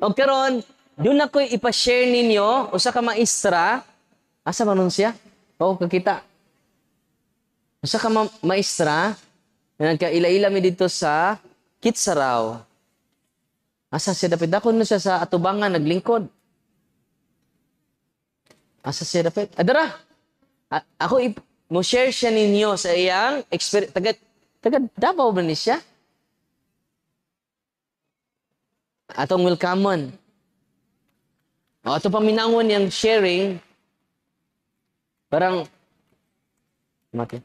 O karon, doon ako ipashare ninyo, usa ka maestra, asa man siya? O, kakita. Usa ka maestra, na nagkaila-ila mi dito sa Kitsaraw. Asa siya dapit? Dako na siya sa atubangan, naglingkod. Asa siya dapit? Adara! Ako mo share siya ninyo sa iyang experience. Taga Davao ba ni siya? Atong welcome. O, ito paminangon yung sharing. Parang, mati.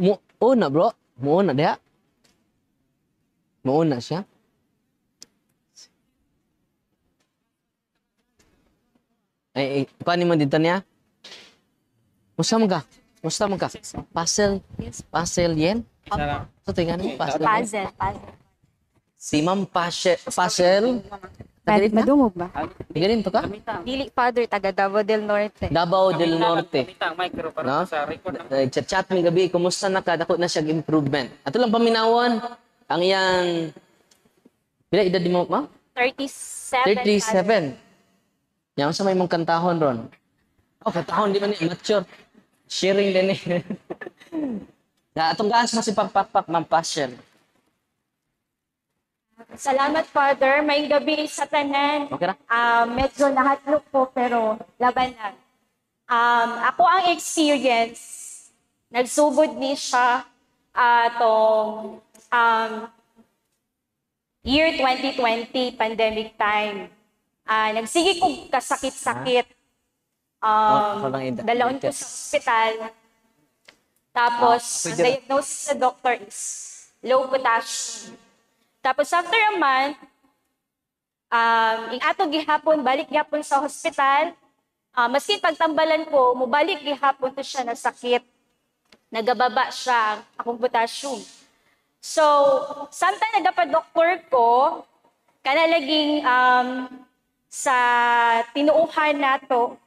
Muuna bro. Muuna diha. Muuna siya. Ay, paano mo dito niya? Musta mo ka? Musta mo ka? Puzzle? Puzzle yan? So, tingnan mo, puzzle. Puzzle. Si Ma'am Puzzle. Madungog ba? Tingnan to ka? Dili Father, taga Davao del Norte. Davao del Norte. No? Chat-chat mi gabi, kumusta na ka? Dako na siya improvement. Ato lang paminawon, ang iyang, pila edad mo, ma'am? 37. 37. Yan sa may mong kantahon ron. Oh, kantahon di man ni mature. Sharing din eh. Na atong gaas na si Pagpakpak, Ma'am Passion. Salamat, Father. May gabi sa tanan. Okay na? Medyo nahatlok po, pero laban lang. Ako ang experience, nagsugod ni siya atong year 2020, pandemic time. Nagsige ko kasakit-sakit. Dalawin ko sa hospital. Tapos, ang diagnosis sa doctor is low potassium. Tapos, after a month, ato gihapon, balik gihapon sa hospital. Maski pagtambalan ko, mubalik gihapon to siya na sakit. Nagababa siya akong potassium. So, samtang nagapa-doktor ko, kanalaging sa tinuuhan nato,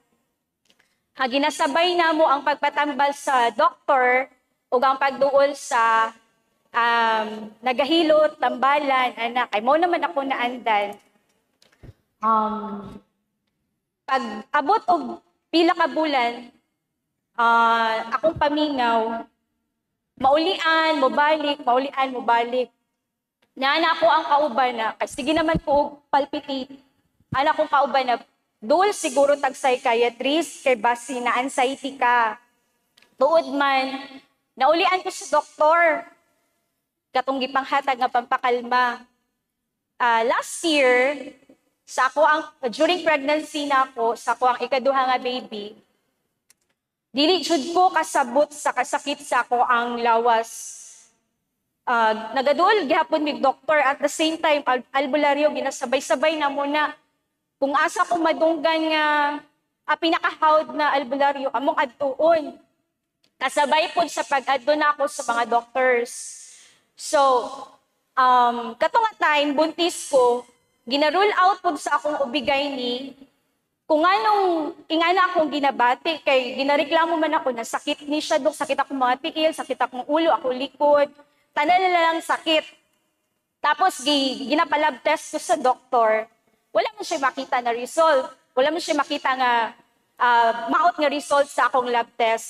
ginasabay na mo ang pagpatambal sa doktor o ang pagduol sa nagahilot, tambalan, anak. Ay mo naman ako naandan. Pag abot og pila ka bulan, akong paminaw, maulian, mobalik. Naana ko ang kauban na, kasi sige naman ko palpitate. Anak kong kauban na, duol siguro tag psychiatrist, kay basi na anxiety ka. Tuod man, naulian ko sa doktor, katong gipanghatag nga pampakalma. Last year, during pregnancy na ako, sa ako ang ikaduha nga baby, dili jud ko kasabot sa kasakit sa ako ang lawas. Nagadul gihapon mig doktor, at the same time albularyo ginasabay-sabay na muna. Kung asa ko madunggan nga pinakahawd na albularyo among adtuon. Kasabay pod sa pag-adto na ako sa mga doctors. So, katong time buntis ko, gina-rule out pod sa akong ubigay ni kung anong ingana akong ginabati, kay ginareklamo man ako na sakit ni siya, dok, sakit akong mga tiil, sakit akong ulo, ako likod, tanan na lang sakit. Tapos ginapalab test ko sa doktor, wala mo siya makita na result. Wala mo siya makita nga maot nga result sa akong lab test.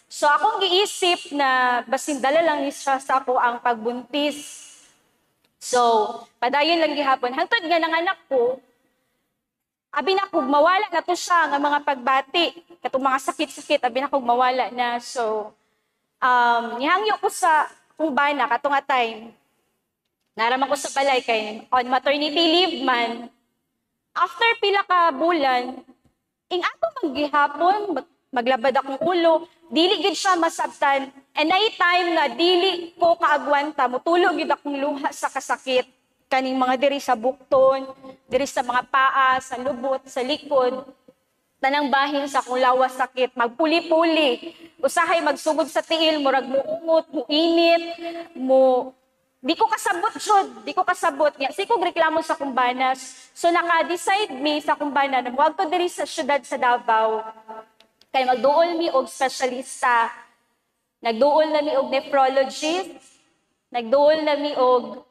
So akong giisip na basin dala lang ni siya sa ako ang pagbuntis. So, padayon lang gihapon. Hangtod nga ng anak ko, abi na kog mawala na to siya nga mga pagbati. Katong mga sakit-sakit, abi na kog mawala na. So, nihangyo ko sa kung bana, katong nga time, naraman ko sa balay kay on maternity leave man. After pila ka bulan, ato maghihapon, maglabad akong ulo, dili gid siya masabtan. And ay time na dili ko kaagwanta, mutulog gid akong luha sa kasakit. Kaning mga diri sa bukton, diri sa mga paa, sa lubot, sa likod. Tanang bahin sa akong lawas sakit, magpuli-puli. Usahay magsugod sa tiil, murag muungot, muinit, di ko kasabot, Jud. Di ko kasabot. Si kong reklamo sa kumbanas. So, naka-decide mi sa kumbana na huwag ko diri sa syudad sa Davao. Kaya magduol mi og specialista. Nagduol na mi og nephrologist. Nagduol na mi og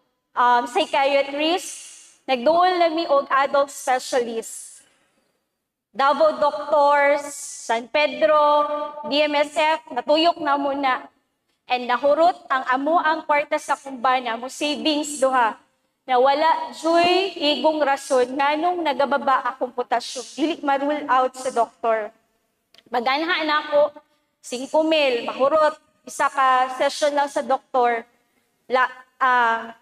psychiatrist. Nagduol na mi og adult specialist. Davao Doctors, San Pedro, DMSF, natuyok na muna. And nahurot ang amo ang kwarta sa kumbana mo savings duha na wala joy igong rason nganong nagababa akong potassium dili ma-rule out sa doktor. Maganha na ako 5,000 mahurot isa ka session lang sa doktor.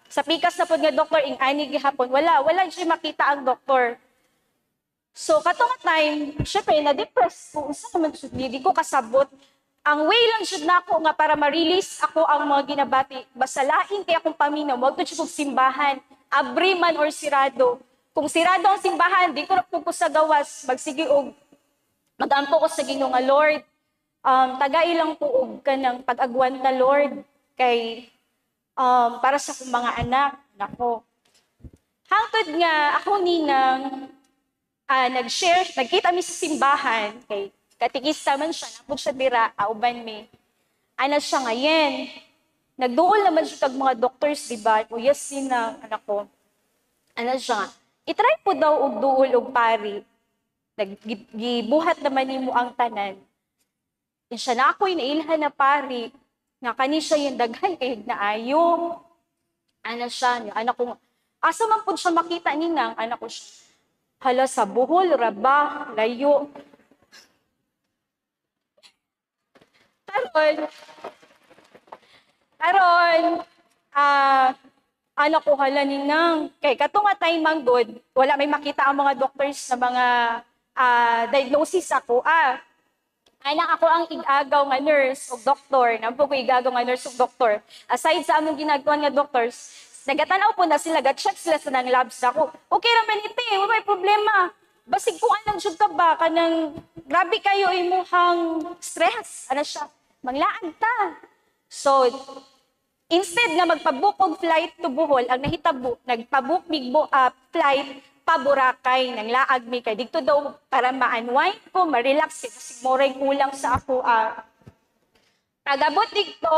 Sa pikas na pud nga doktor ing ani gihapon wala joy makita ang doktor. So katong time syempre na depressed ko unsa man jud di ko kasabot. Ang way lang jud nako nga para ma-release ako ang mga ginabati. Basta lain kay akong paminaw, wag to jud simbahan, abri man or sirado. Kung sirado ang simbahan, di ko ra po sa gawas, magsige og magampo ko sa Ginoo nga Lord. Tagay lang po og kanang pag-agwan na Lord kay para sa akong mga anak, nako. Hangtod nga ako ninang nag-share, nagkita mi sa simbahan kay katikista man siya, napod siya dira, auban mi. Ana siya ngayon. Nagduol naman siya kag mga doctors, di ba? O yes, na anak ko. Ana siya, itry po daw og duol og pari. Naggibuhat naman nimo ang tanan. And siya na ako'y nailhan na pari, nga kani siya yung daghan kay naayo. Ana siya, anak ko, asa man po siya makita ninang, anak ko siya. Hala sa Bohol, Raba, layo. Karon, anak ko hala ninang. Kay katong nga time manggod, wala may makita ang mga doctors sa mga diagnosis ako. Anak ako ang igagaw nga nurse o doktor. Nampo ko igagaw nga nurse o doktor. Aside sa among ginagawa nga doctors, nagatanaw po na sila, gat-check sila sa ng labs ako. Okay raman iti, wala may problema. Basig kung anong jud ka ba, kanang grabe kayo imuhang stress. Ano siya? Manglaan ta. So, instead nga magpabook og flight to Bohol, ang nahitabo, nagpabook mig flight pa Boracay, nang laag mi kay dito daw para ma-unwind ko, ma-relax kasi moray kulang sa ako. Pagabot dito,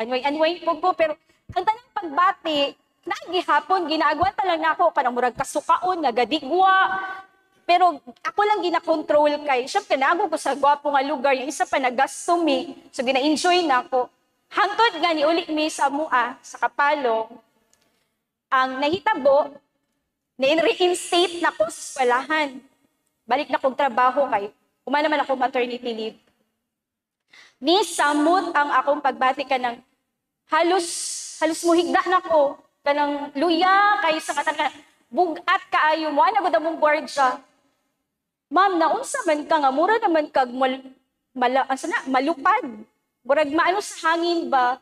unwind po, pero ang tanang pagbati, nagihapon, ginagawa talang na ako, kanang murag kasukaon, nagadigwa, pero ako lang gina-control kay, syempre nago ko sa gwapo nga lugar, yung isa pa nagasto mi, so gina-enjoy na ako. Hangtod nga ni uli mi sa mua, sa Kapalong, ang nahitabo, na-reinstate na ko sa eskwelahan. Balik na kong trabaho kay, kumana man ako maternity leave. Ni samot ang akong pagbati ka ng halos muhigda na ko, kanang luya, kayo sa katang bugat kaayo mo, ana gud among gwardiya. Ma'am, naunsa man ka nga, mura naman kag malupad. Murag maano sa hangin ba?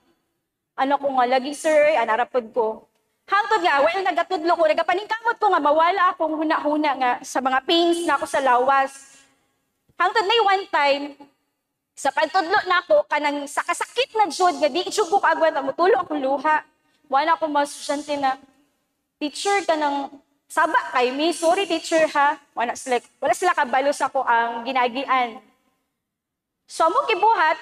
Ano ko nga, lagi sir, anarapod ko. Hangtod nga, well, nagatudlo ko, nagapaningkamot ko nga, mawala akong huna-huna nga sa mga pains na ako sa lawas. Hangtod na one time, sa pagtudlo na ako, kanang sa kasakit na jud, nga di jud ko kaagwan, mutulo akong luha. Wala akong masusyante na, teacher, kanang Saba kay mi, sorry teacher ha. Wala sila kabalo sa ko ang ginagian. So mo gibuhat,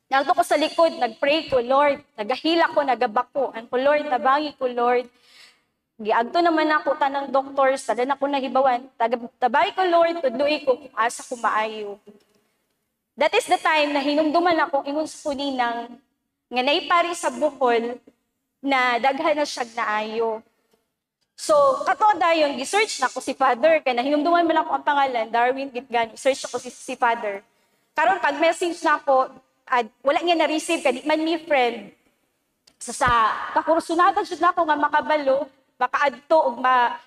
nagto ko sa likod, nagpray ko, Lord, nagahila ko, nagabako. Ang ko, Lord, tabangi ko, Lord. Giagto naman ako tanang doktor, sada na ko nahibawan. Tabay ko, Lord, tudloy ko, kung asa ko maayo. That is the time na hinumduman ako, ingon sa kuninang, nga naipari sa bukol, na daghan na siya naayo. So, kato dayon, gisearch na ko si Father, kaya nahinumduman man ako ang pangalan, Darwin Gitgan, search ako si Father. Karon pag message na ako, wala niya na-receive, kadi man ni friend. So, sa kakursunatan siya na ako nga makabalo, makaadto o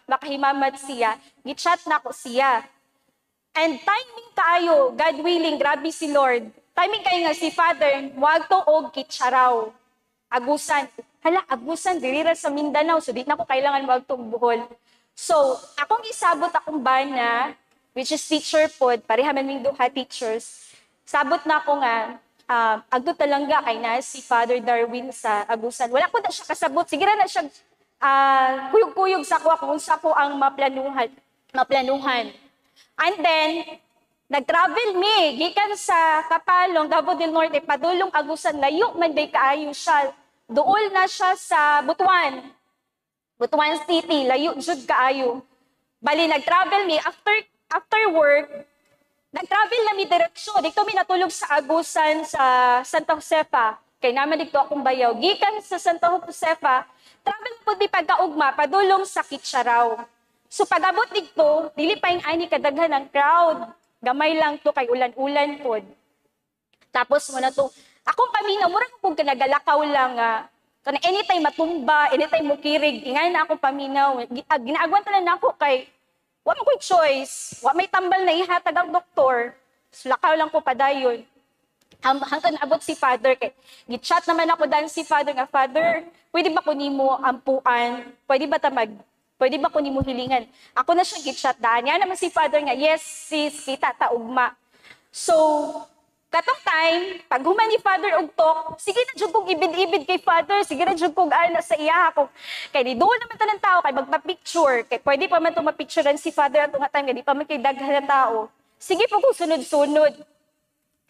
makahimamat siya, gichat na ako siya. And timing kaayo, God willing, grabe si Lord. Timing kayo nga si Father, wag to og kitsaraw. Agusan. Hala, agusan, dirira sa Mindanao, so di na ko kailangan wag to buhol. So, akong isabot akong bana, which is teacher pod, pareha man ming duha teachers, sabot na ako nga, agto talangga kay na si Father Darwin sa Agusan. Wala ko na siya kasabot. Sige na siya kuyog-kuyog sa ko kung sa ko ang maplanuhan. And then, nag-travel mi, gikan sa Kapalong, Davao del Norte, padulong Agusan, layo man day kaayo siya. Duol na siya sa Butuan City, layo jud kaayo. Bali, nag-travel mi, after work, nag-travel na mi direksyon. Dito mi natulog sa Agusan sa Santa Josefa. Kay naman dito akong bayaw. Gikan sa Santa Josefa, travel po mi pagkaugma, padulong sa Kitsaraw. So pag-abot dito, dili pa yung ani kadaghan ng crowd. Gamay lang to kay ulan-ulan po. Tapos mo na to, akong paminaw, murag kung kanagalakaw lang anytime matumba, anytime mukirig, ingay na akong paminaw. Ginaagwan na ako kay wa mo ko'y choice. Wa may tambal na ihatag ang doktor. Lakaw lang ko padayon. Hanggang abot si Father. Kay gichat naman ako dan si Father nga, Father, pwede ba ko nimo ampuan? Pwede ba ko nimo hilingan? Ako na siya gichat daan. Yan naman si Father nga, yes sis, kita taugma. So, katong time, pag human ni Father og talk, sige na jud kong ibid-ibid kay Father, sige na jud kong ana sa iya ako. Kay di doon naman tanang tao kay magpa-picture, kay pwede pa man to mapicturean si Father atong time kay di pa man kay daghan na tao. Sige po kung sunod-sunod.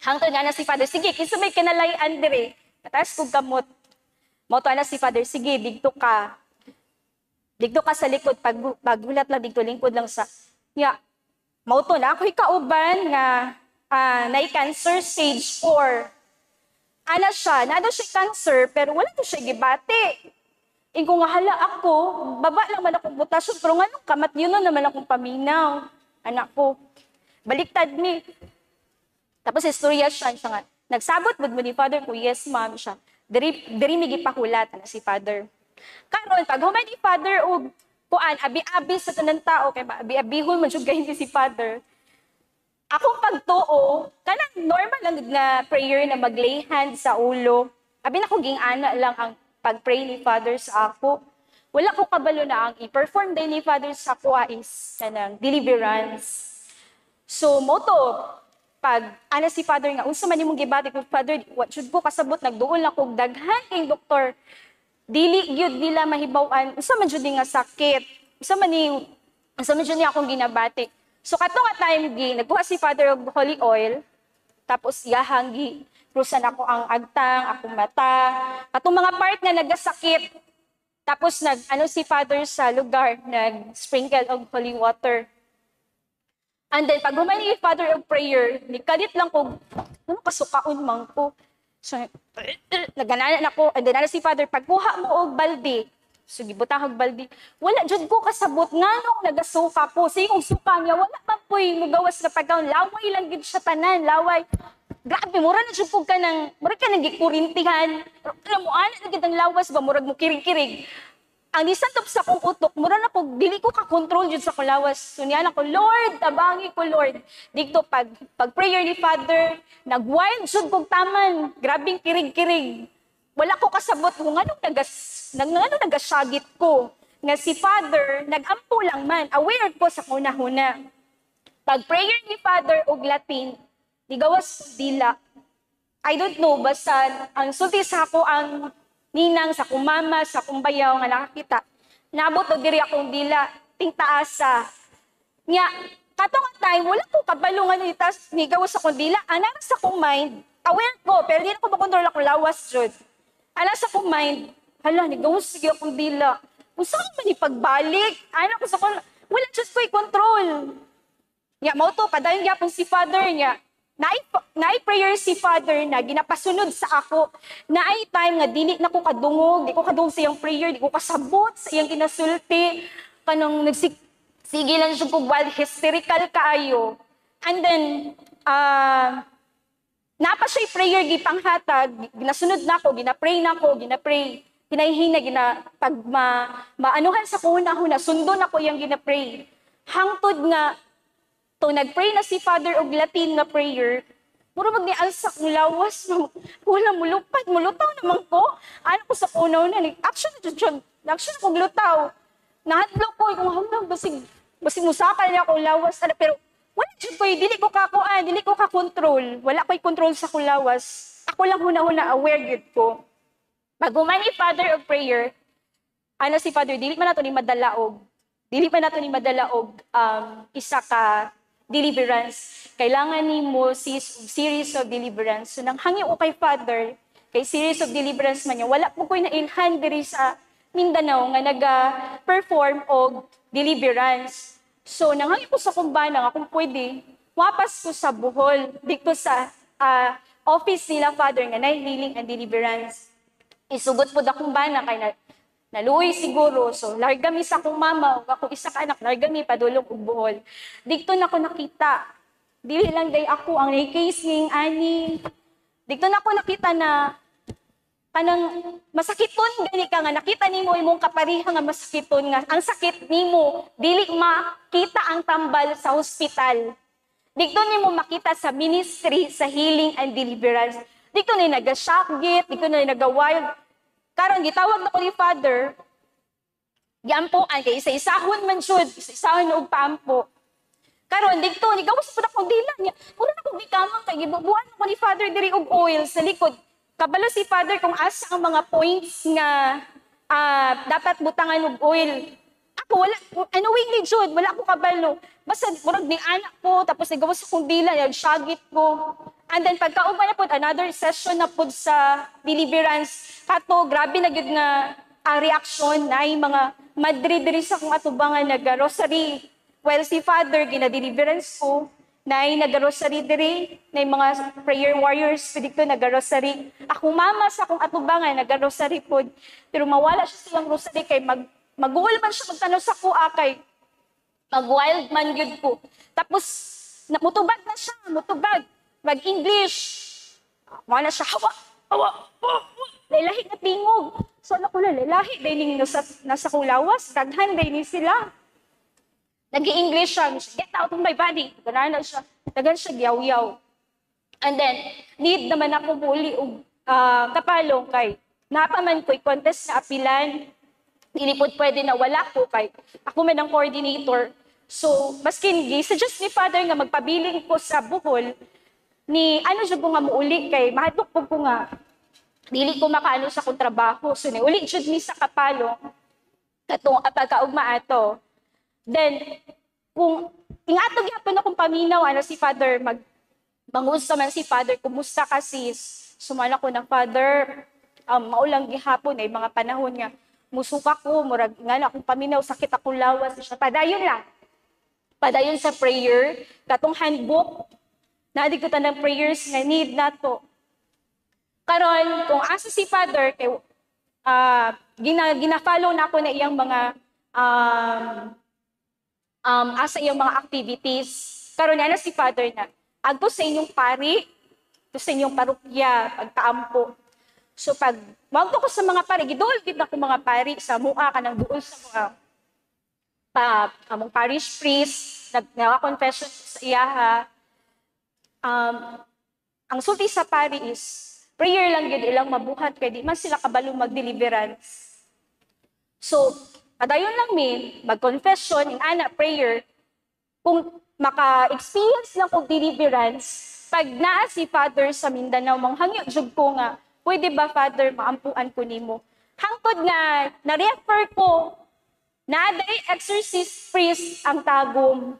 Hangtod nga na si Father, sige, kinsa may kinalayan dire. Mataas kog kamot. Moto na si Father, sige, digto ka. Digto ka sa likod, paghulat lang digto, lingkod lang sa, mauto na, ako'y kauban nga, na-cancer stage 4. Ana siya, nado siya cancer, pero wala to siya gibati. Kung nga hala ako, baba lang man akong butasyon, pero nga nung kamat yun naman akong paminaw. Anak ko, baliktad ni. Tapos istorya siya nga, nagsabot mo ni Father ko, yes ma'am siya. Diri migi pahulat na si Father. Karon pag human ni Father og kuan abi-abi sa tanang tao kay abi-abihon man jud kay si Father. Akong pagtuo, kanang normal lang na prayer na mag-lay hand sa ulo. Abi na ko ging-ana lang ang pag-pray ni Father sa ako. Wala ko kabalo na ang i-perform din ni Father sa ako is kanang deliverance. So moto pag ana si Father nga unsa man imong gibati ko Father, what should ko kasabot nagduol na kog daghan kay doktor. Dili gyud nila mahibaw-an unsa man jud nga sakit. Unsa man jud ni akong ginabati. So kato nga time nagkuha si Father og holy oil, tapos iyahang krusan ako ang agtang, akong mata, katong mga part nga nagasakit. Tapos si Father sa lugar, nag-sprinkle og holy water. And then pag humani ni Father og prayer, nikalit lang ko, kasukaon man ko. So naganana na ko, and then si Father, pagkuha mo og balde, so gibutang og balde. Wala jud ko kasabot nganong nagasuka po. Sige kung suka niya, wala pa po'y mugawas na pagkaon. Laway lang gid siya tanan, laway. Grabe, mura na jud ko mura ka nang gikurintihan. Alam mo, ana na gid ang lawas ba, murag mo kirig-kirig. Ang isantop sa kong utok, mura na ko, dili ko ka-control jud sa kong lawas. So niya na ko, Lord, tabangi ko, Lord. Dito, pag prayer ni Father, nag-wild jud kong taman. Grabing kirig-kirig. Wala ko kasabot kung anong nagasyagit ko. Nga si Father, nag-ampo lang man. Aware ko sa kuna-huna. Pag prayer ni Father og Latin, digawas dila. I don't know, basta ang sulti sa ako ang ninang, sa kumama, sa kumbayaw nga nakakita. Nabot og diri akong dila, ting taasa. Nya, katong time, wala ko kabalungan ni tas ni gawas akong dila. Ana sa akong mind, aware ko, pero di na ko makontrol akong lawas, jud. Ana sa akong mind, hala, ni gawas sige akong dila. Kung saan man ipagbalik, ana ko sa akong, wala just ko i-control. Nya, mao to, padayon gyapon si Father niya. Naay prayer si Father na ginapasunod sa ako. Naay time nga dili na ko kadungog, di ko kadungog sa iyang prayer, di ko kasabot sa iyang ginasulti. Kanang nagsigilan siya ko wild hysterical kaayo. And then, napa siya prayer gipanghatag, ginasunod na ko, ginapray. Hinay-hina, pag maanuhan sa kuhuna-huna, sundo na ko yung ginapray. Hangtod nga, to nagpray na si Father og Latin nga prayer, puro magnialsa kong lawas, wala mulutaw naman ko. Ano ko sa kunaw na, action akong lutaw. Nahadlaw ko, kung hanggang basig musakal niya akong lawas, pero wala dyan ko, dili ko ka-control, wala ko'y control sa akong lawas. Ako lang huna-huna aware yun ko. Pag human ni Father og prayer, si Father, dili man nato ni madalaog isa ka deliverance. Kailangan ni mo series of deliverance. So, nang hangyo ko kay Father, kay series of deliverance man niya, wala po ko'y nailhan diri sa Mindanao nga naga-perform og deliverance. So, nang hangyo ko sa kumbana nga kung pwede, wapas ko sa Bohol, dito sa office nila Father nga na healing and deliverance. Isugot po da kumbana kay naluoy siguro, so larga mi sa akong mama, o ako isa ka anak, larga mi padulong og Bohol. Dito na ko nakita, dili lang day ako ang case ning ani. Dito na ko nakita na kanang masakiton gani ka nga nakita nimo imong kapariha nga masakiton nga ang sakit nimo dili makita ang tambal sa hospital. Dito nimo makita sa ministry sa healing and deliverance. Dito na naga-shock gate, dito na naga-wild. Karon gitawag na ko ni Father, giampuan kay isa-isahon man jud, isa-isahon og paampo. Karon dito ni gawas pud akong dila niya. Mura na kog gikamang kay gibubuan ko ni Father diri og oil sa likod. Kabalo si Father kung asa ang mga points nga dapat butangan og oil. Ako wala knowingly jud, wala ko kabalo. Basta murag ni anak ko tapos ni gawas akong dila, nag-shagit ko. And then pagkauban na po, another session na po sa deliverance. Kato, grabe na yun nga reaction na ay mga madri-diri sa kong atubangan nag-rosary. Well, si Father, gina-deliverance ko, na ay nag-rosary diri, na mga prayer warriors, dito nag-rosary. Ako mama sa kong atubangan, nag-rosary po. Pero mawala siya silang rosary kay mag-uol man siya magtanong sa kuha kay mag-wild man yun po. Tapos, mutubag na siya, mag-English. Wala siya, hawa. Lailahi na tingog. So, ano ko na, lailahi. Dahil nasa kulawas, daghan, dahil sila. Nag-i-English siya. Get out of my body. Ganahan na siya. Dagan siya, giyaw-yaw. And then, need naman ako muli kapalong kay napaman ko'y contest na apilan. Dilipod pwede na wala ko kay ako man ang coordinator. So, maskin suggest ni Father nga magpabiling ko sa Bohol, ni siya ko nga muuli kay mahadlok po ko nga dili ko makaano sa kong trabaho. So, uli jud mi sa kapalo katong pagkaugma ato. Then, kung ingatog yapon akong paminaw, si Father, mangusta man si Father, kumusta ka sis? Sumala ko ng Father, maulang gihapon ay mga panahon nga, musuka ko, murag nga akong paminaw, sakit akong lawas. Padayon lang. Padayon sa prayer, katong handbook, naadig ko ng prayers nga need nato. Karon, kung asa si Father, kay, gina-follow na ako na iyang mga asa iyang mga activities. Karon na si Father na, agto sa inyong pari, to sa inyong parokya, pagkaampo. So pag magto ko sa mga pari, giduol gid na ko mga pari sa mua kanang duol sa mga among parish priest, nag-confession sa iyaha. Ang sulti sa pari is prayer lang gid ilang mabuhat kay di man sila kabalo mag-deliverance. So, padayon lang mag-confession in ana prayer kung maka-experience lang og deliverance pag naa si Father sa Mindanao manghangyo jud ko nga pwede ba Father maampuan ko nimo. Hangtod nga na-refer ko Naaday exorcist priest ang tagom.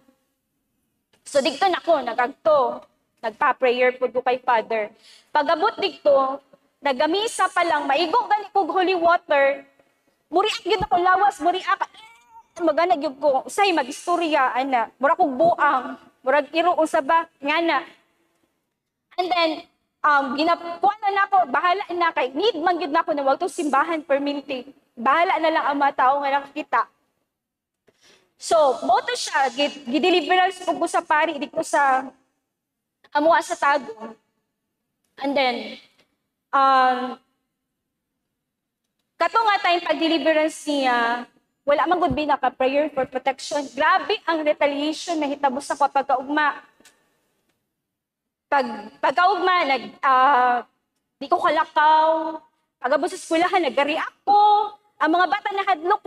So dito na ko, nagagto. Nagpa-prayer po ko kay Father. Pag-abot dito, nagamisa pa lang, maigong gani kog holy water. Muriak yun ako lawas, muriak. Maganag yun ko, say mag-istorya, ana. Mura kog buang, murag iro usaba, nga na. And then, ginapuan na ako, bahala na kay, need man yun na ako na wag to simbahan perminti. Bahala na lang ang mga tao nga nakakita. So, moto siya, gideliverance po ko sa pari, di ko sa amuha sa tago. And then, kato nga tayong pag-deliverance niya, wala man gud binaka-prayer for protection. Grabe ang retaliation na hitabo sa pagkaugma. Pagkaugma, di ko kalakaw. Pagabot sa eskwelahan, nagari ako. Ang mga bata na hadlok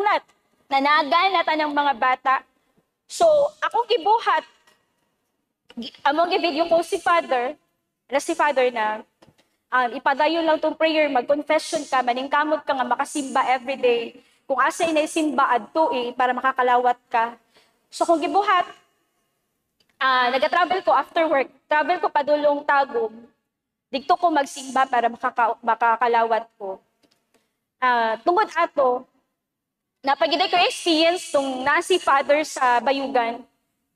nanagan nata ng mga bata. So, akong gibuhat, among i-video ko si Father na, ipadayon lang tong prayer, mag-confession ka, maningkamot ka nga makasimba everyday. Kung asa inay simba adto para makakalawat ka. So kung gibuhat, nag-travel ko after work, travel ko padulong Tagum, dito ko magsimba para makakalawat ko. Tungod ato, napagiday ko experience tong nasi Father sa Bayugan.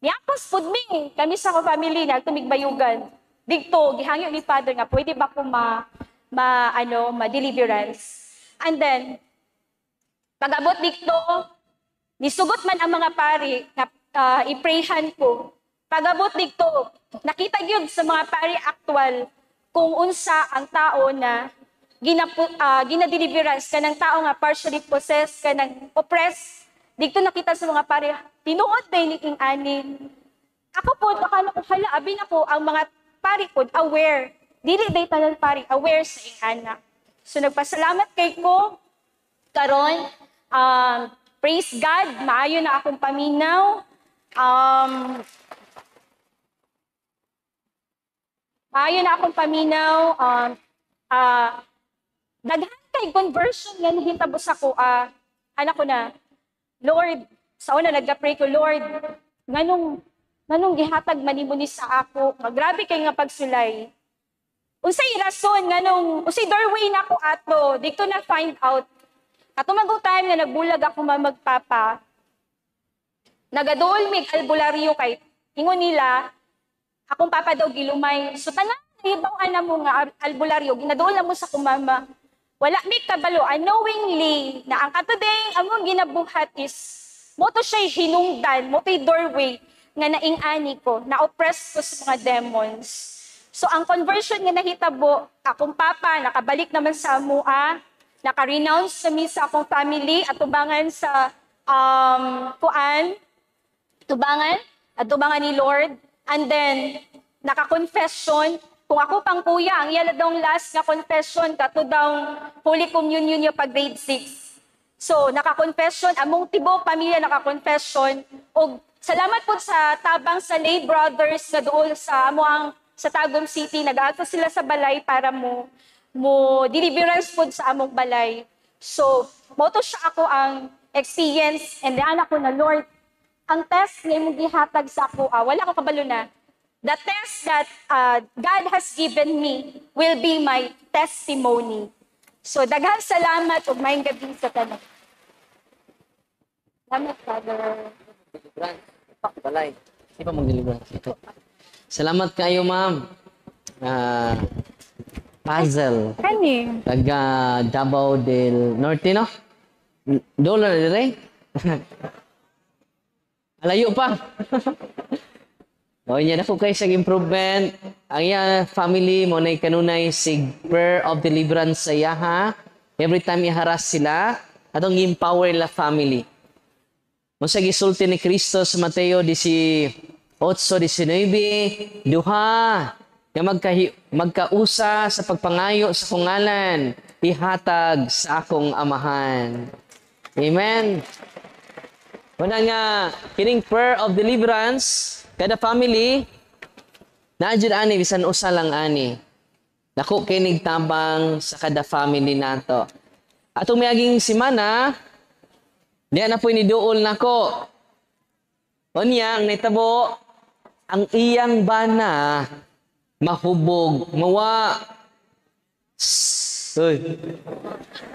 Niapos pud mi, kami sa ko family nagtumig Bayugan. Dito gihangyo ni Father nga pwede ba ko ma-deliverance. And then pag-abot dito, nisugot man ang mga pari na i-prayhan ko. Pag-abot dito, nakita yun sa mga pari actual kung unsa ang tao na ginadeliverance ka ng tao nga partially possessed, ka ng oppressed. Dito nakita sa mga pari, tinuod na iniking anin. Ako po, nakano ko abi na ko ang mga pari po aware. Dili day tanan pari aware sa ingana. So nagpasalamat kay ko karon. Praise God, maayo na akong paminaw. Maayo na akong paminaw. Daghan kay conversion nga nahitabo sa ko. Anak ko na, Lord, sa una nagka-pray ko, Lord, nganong gihatag manimo ni sa ako. Grabe kay nga pagsulay. Unsay rason unsay doorway na ko ato. Dito na find out. Katumagong time nga nagbulag ako magpapa, nagadool mig albularyo kay ingon nila, akong papa daw gilumay. So tanan ibaw ana mo nga albularyo, ginadool na mo sa kumama. Wala mi kabalo, unknowingly na ang katoday among ginabuhat is moto siya hinungdan, moto doorway nga naing-ani ko, na-oppress ko sa mga demons. So ang conversion nga nahitabo, akong papa nakabalik naman sa amua, naka-renounce sa mi sa akong family at tubangan sa tubangan ni Lord. And then naka-confession, kung ako pang kuya, ang yala daw last na confession kato daw Holy Communion niya pag grade 6. So naka-confession, among tibo pamilya naka-confession, og salamat po sa tabang sa lay brothers na doon sa amuang sa Tagum City, nag-aato sila sa balay para mo deliverance po sa among balay. So, moto siya ako ang experience and anak ko na, Lord, ang test na imong gihatag sa ako, wala ko kabalo na. The test that God has given me will be my testimony. So, daghang salamat ug maayong gabi sa tanan. Salamat, Father. Balay. Di ba mag-deliverance ito? Salamat kayo, ma'am. Puzzle. Kani? Taga Davao del Norte, no? Dollar, dire? Alayo pa. O, yan ako kayo sa improvement. Ang iya family mo na kanunay sig prayer of deliverance sa iya, ha? Every time iharas sila, atong empower la family. Mo sa gisulti ni Kristo sa Mateo 18:19, duha nga magkausa sa pagpangayo sa kungalan, ihatag sa akong amahan. Amen. Wala nga, kining prayer of deliverance, kada family, naadjud ani, bisan usa lang ani. Dako kinig tabang sa kada family nato. Atong miaging simana, Diyan na po iniduol nako. Unya, ang naitabo, ang iyang bana, mahubog, mawa. Uy.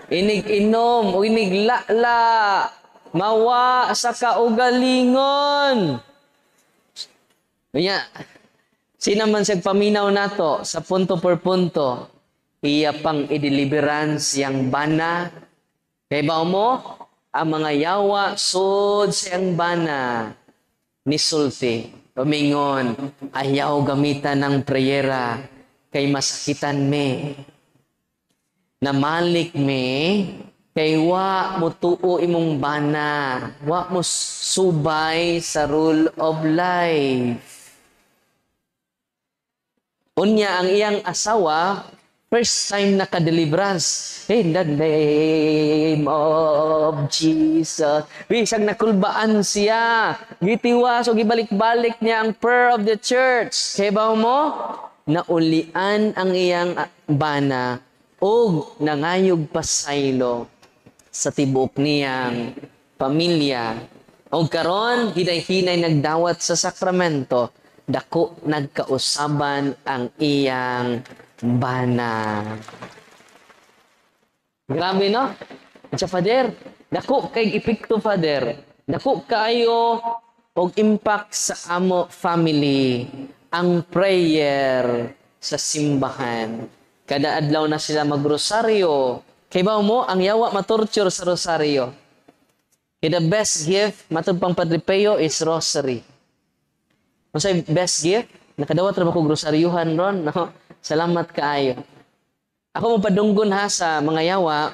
Inig-inom, o iniglala, mawa sa kaugalingon. Unya, sino man siya paminaw nato sa punto per punto, iya pang i-deliverance yang bana. Kaya ba mo, ang mga yawa sud siyang bana ni sulti. Pamingon, ayaw gamitan ng prayera kay masakitan me. Namalik me, kay wa mo tuo imong bana. Wa mo subay sa rule of life. Unya ang iyang asawa, first time naka-deliverance. In the name of Jesus. Bisag nakulbaan siya. Gitiwas o gibalik-balik niya ang prayer of the church. Kaya ba mo? Naulian ang iyang bana o nangayog pasaylo sa tibok niyang pamilya. O karon hinay-hinay nagdawat sa sakramento, dako nagkausaban ang iyang bana. Grabe, no? Sa Father, dako kay epekto, Father. Dako kayo og impact sa amo family ang prayer sa simbahan. Kada adlaw na sila magrosaryo. Kay ba mo, ang yawa matorture sa rosaryo. Kay the best gift, matod pang Padre Pio, is rosary. Ano sa best gift? Nakadawat rin ako grosaryuhan ron. No? Salamat kaayo. Ako mo padunggon ha sa mga yawa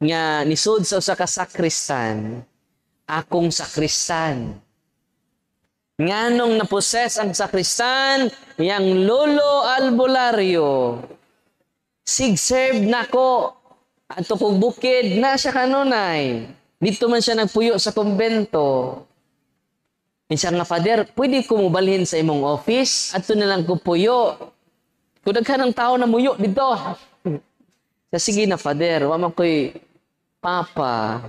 nga nisud sa usa ka sakristan. Akong sakristan. Nganong naposes ang sakristan, yang lolo albularyo. Sig-serve nako. Ato kong bukid na siya kanunay. Dito man siya nagpuyo sa kumbento. Minsan nga, Father, pwede ko mo balhin sa imong office? Ato na lang ko puyo. Kung daghan ng tao na muyo dito. Sige na, Father. Wama ko'y papa.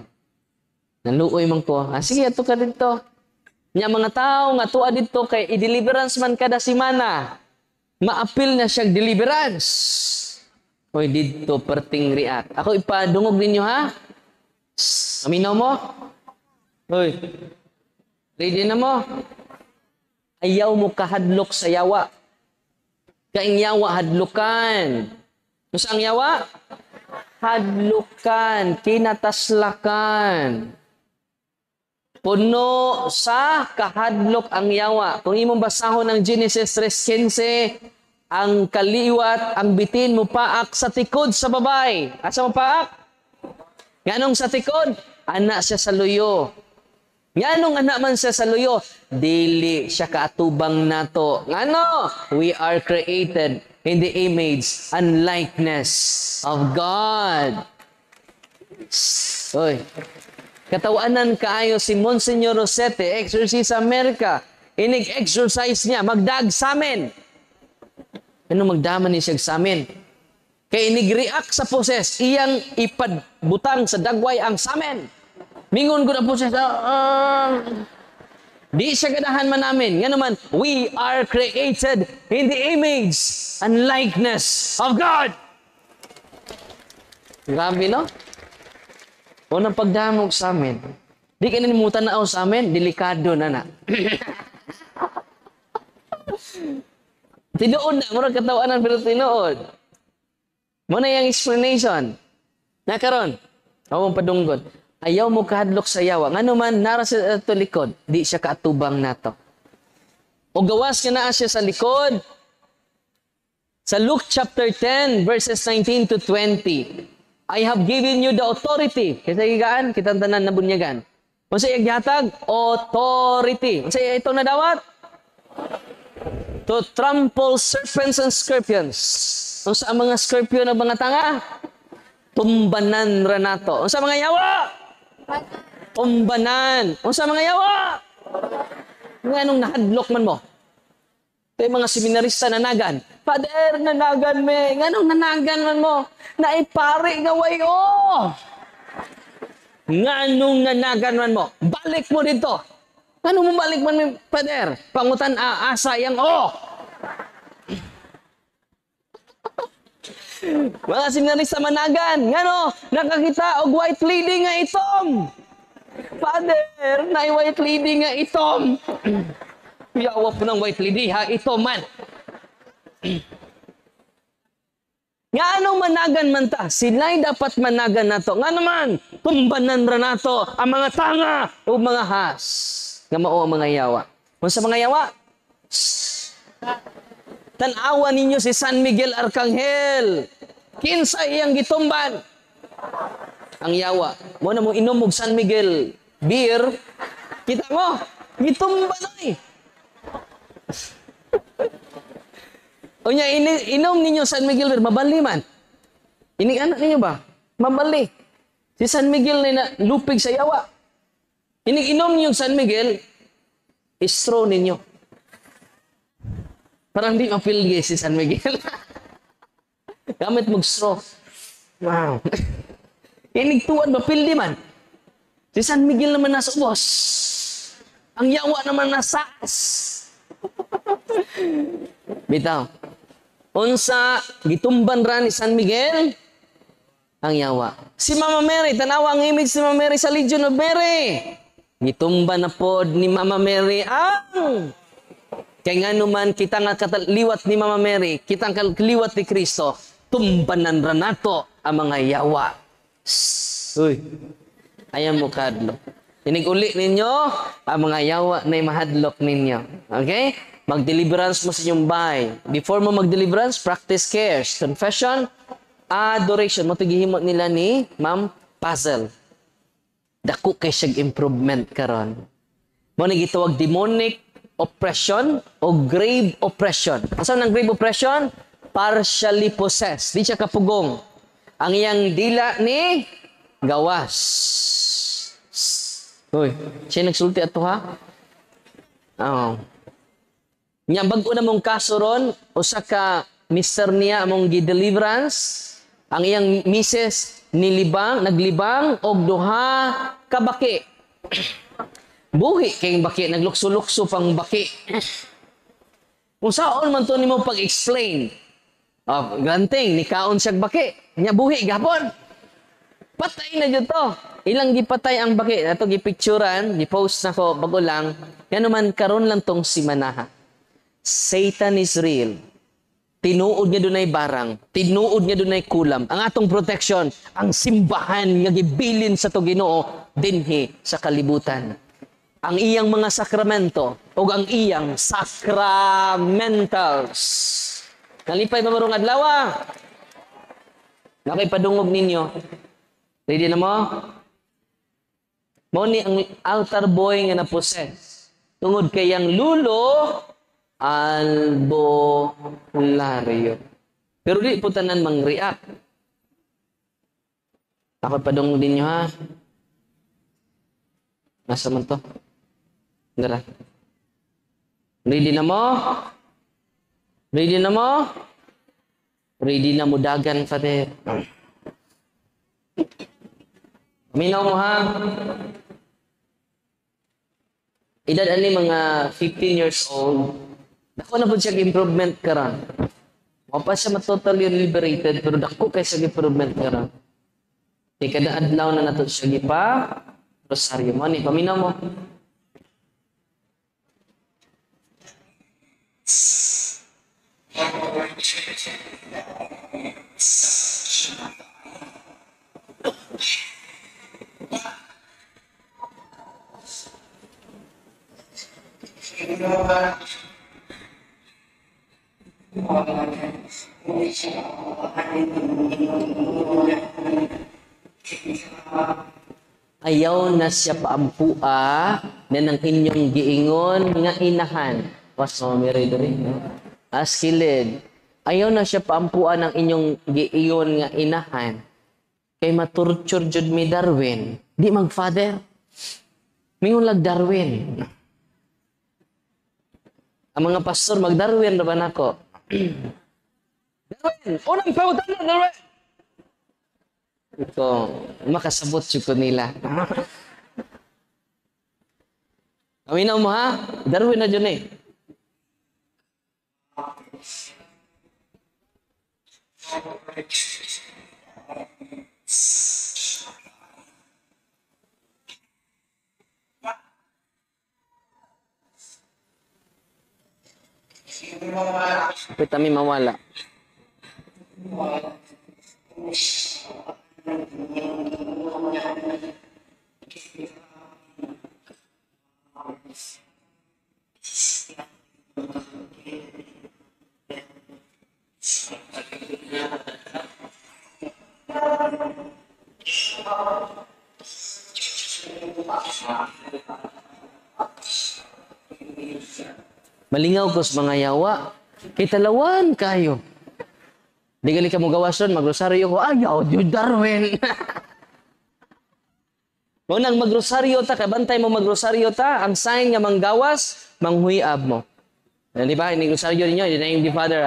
Naluoy man ko. Sige, ato ka dito. Nya mga tao nga tuwa dito kay i-deliverance man kada simana. Ma-appeal na siyang deliverance. Hoy, dito perting react. Ako ipadungog ninyo, ha? Aminaw mo? Hoy. Ready na mo? Ayaw mo kahadlok sa yawa. Kaing yawa, hadlukan. Ano ang yawa? Hadlukan, kinataslakan. Puno sa kahadlok ang yawa. Kung imong basahon ng Genesis 3:15, ang kaliwat, ang bitin mo paak sa tikod sa babay. Asa mo paak? Nganong sa tikod? Anak siya sa luyo. Nganong anak man siya sa luyo? Dili siya kaatubang nato. Ngano? We are created in the image and likeness of God. Oy. Katawanan kaayo si Monsignor Rosete, exorcist sa Amerika. Inig-exercise niya, magdag sa amin. Ano magdaman ni siya sa amin? Kaya inig-react sa poses, iyang ipadbutang sa dagway ang samen. Mingon ko na poses, di siya ganahan man namin. Nga naman, we are created in the image and likeness of God. Grabe, no? Unang pagdamog sa amin. Di ka nanimutan na ako sa amin, delikado na. Tinuod na, murag katawanan pero tinuod. Muna yung explanation. Nakaroon, ako mong padunggon. Ayaw mo kahadlok sa yawa. Nga naman, nara sa ito likod, di siya kaatubang nato. O gawas ka na siya sa likod. Sa Luke chapter 10, verses 19 to 20. I have given you the authority. Kasi higaan, kitang tanan na bunyagan. Kung sa iyagyatag, authority. Kung sa ito na dawat, to trample serpents and scorpions. Kung sa mga scorpion na mga tanga, tumbanan ranato. Kung sa mga yawa, tumbanan. Kung sa mga yawa, nga anong nahadlok man mo? Ito yung mga seminarista nanagan. Pader, nanagan me. Nga anong nanagan man mo? Naipari nga way, oh! Nganong nanagan man mo? Balik mo dito. Ano mo balik man, Father? Pangutan asa yang Mga seminarist sa Managan, ngano, nakakita og white lady nga itom. Father, na white lady nga itom. Yawa po ng white lady, ha? Itom man. Nga anong managan man ta? Sila'y dapat managan nato. Nga naman, tumbanan ra nato ang mga tanga o mga has. Nga mao ang mga yawa. Kung sa mga yawa, tanawa ninyo si San Miguel Arcangel. Kinsa iyang gitumban? Ang yawa. Mo na mo inom og San Miguel beer. Kita mo, gitumban ay. O niya, inom ninyo San Miguel beer, mabali man. Ining anak ninyo ba? Mabali. Si San Miguel na lupig sa yawa. Inom niyo San Miguel, istro ninyo. Parang di mapilgi si San Miguel. Gamit mong straw. Wow. Inigtuan, mapildi man. Si San Miguel naman nasa ubos. Ang yawa naman nasaas. Bitaw. Unsa, gitumban ra ni San Miguel, ang yawa. Si Mama Mary, tanawa ang image si Mama Mary sa Legion of Mary. Gitumban na pod ni Mama Mary ang kaya nga naman, kita nga kataliwat ni Mama Mary, kita nga kaliwat ni Kristo, tumbanan ra nato ang mga yawa. Uy, ayan mo kadlok. Inig-uli ninyo, ang mga yawa na mahadlok ninyo. Okay? Mag-deliverance mo sa inyong bahay. Before mo mag-deliverance, practice cares, confession, adoration. Matugihimo nila ni Ma'am Puzzle. Dako kay siyang improvement karon. Mo ni gitawag demonic oppression o grave oppression. Asa nang grave oppression? Partially possessed. Di siya kapugong. Ang iyang dila ni gawas. Uy, siya nagsulti ato ha? Oo. Nya bag-o na mong kaso ron, usa ka mister niya among gi-deliverance, ang iyang misis naglibang og duha ka baki. Buhi kayong baki, naglukso-lukso pang baki. Kung saan man to nimo pag-explain. Granting, nikaon siyang baki. Nya buhi, gapon. Patay na dyan to. Ilang gipatay ang baki. Ito gipicturan, gipost na ko, bago lang. Yan naman, karon lang tong si Manaha. Satan is real. Tinuod niya dunay barang. Tinuod niya dunay kulam. Ang atong protection, ang simbahan nga gibilin sa to Ginoo dinhi sa kalibutan. Ang iyang mga sakramento o ang iyang sacramentals. Nalipay ba marong adlaw? Nakay padungog ninyo. Ready na mo? Mo ni ang altar boy nga na-possess. Tungod kayang lulo albulario. Pero di po tanan mang-react. Nakay padungog ninyo ha. Nasa man to? Dara. Ready na mo? Ready na mo? Ready na mo dagan, Father. Minaw mo ha? Edad ani mga 15 years old. Dako na po siya improvement karon. Wapa siya totally liberated pero dako kay siya improvement karon. Di kada adlaw na nato siya gipa rosaryo mo ni paminaw mo. Ayaw na siya paampua na ng inyong giingon nga inahan. Paso, meron rin. Askilid. Ayaw na siya paampua ng inyong giingon nga inahan. Kay maturture jud mi Darwin. Di mag-father. Mingon lag Darwin. Ang mga pastor mag-Darwin na ba nako? Darwin! Unang pautan na, Darwin! Ito, makasabot siya ko nila. Aminaw mo ha? Darwin na dyan eh. Kapit kami mawala. Malingaw ko sa mga yawa. Kitalawan kayo. Di gali ka mo gawason, magrosaryo ko. Ayaw, Diyo Darwin. Kung nang magrosaryo ta, kabantay mo magrosaryo ta, ang sign nga manggawas, manghuyab mo. Di ba? Inigrosaryo ninyo, in the name of the Father.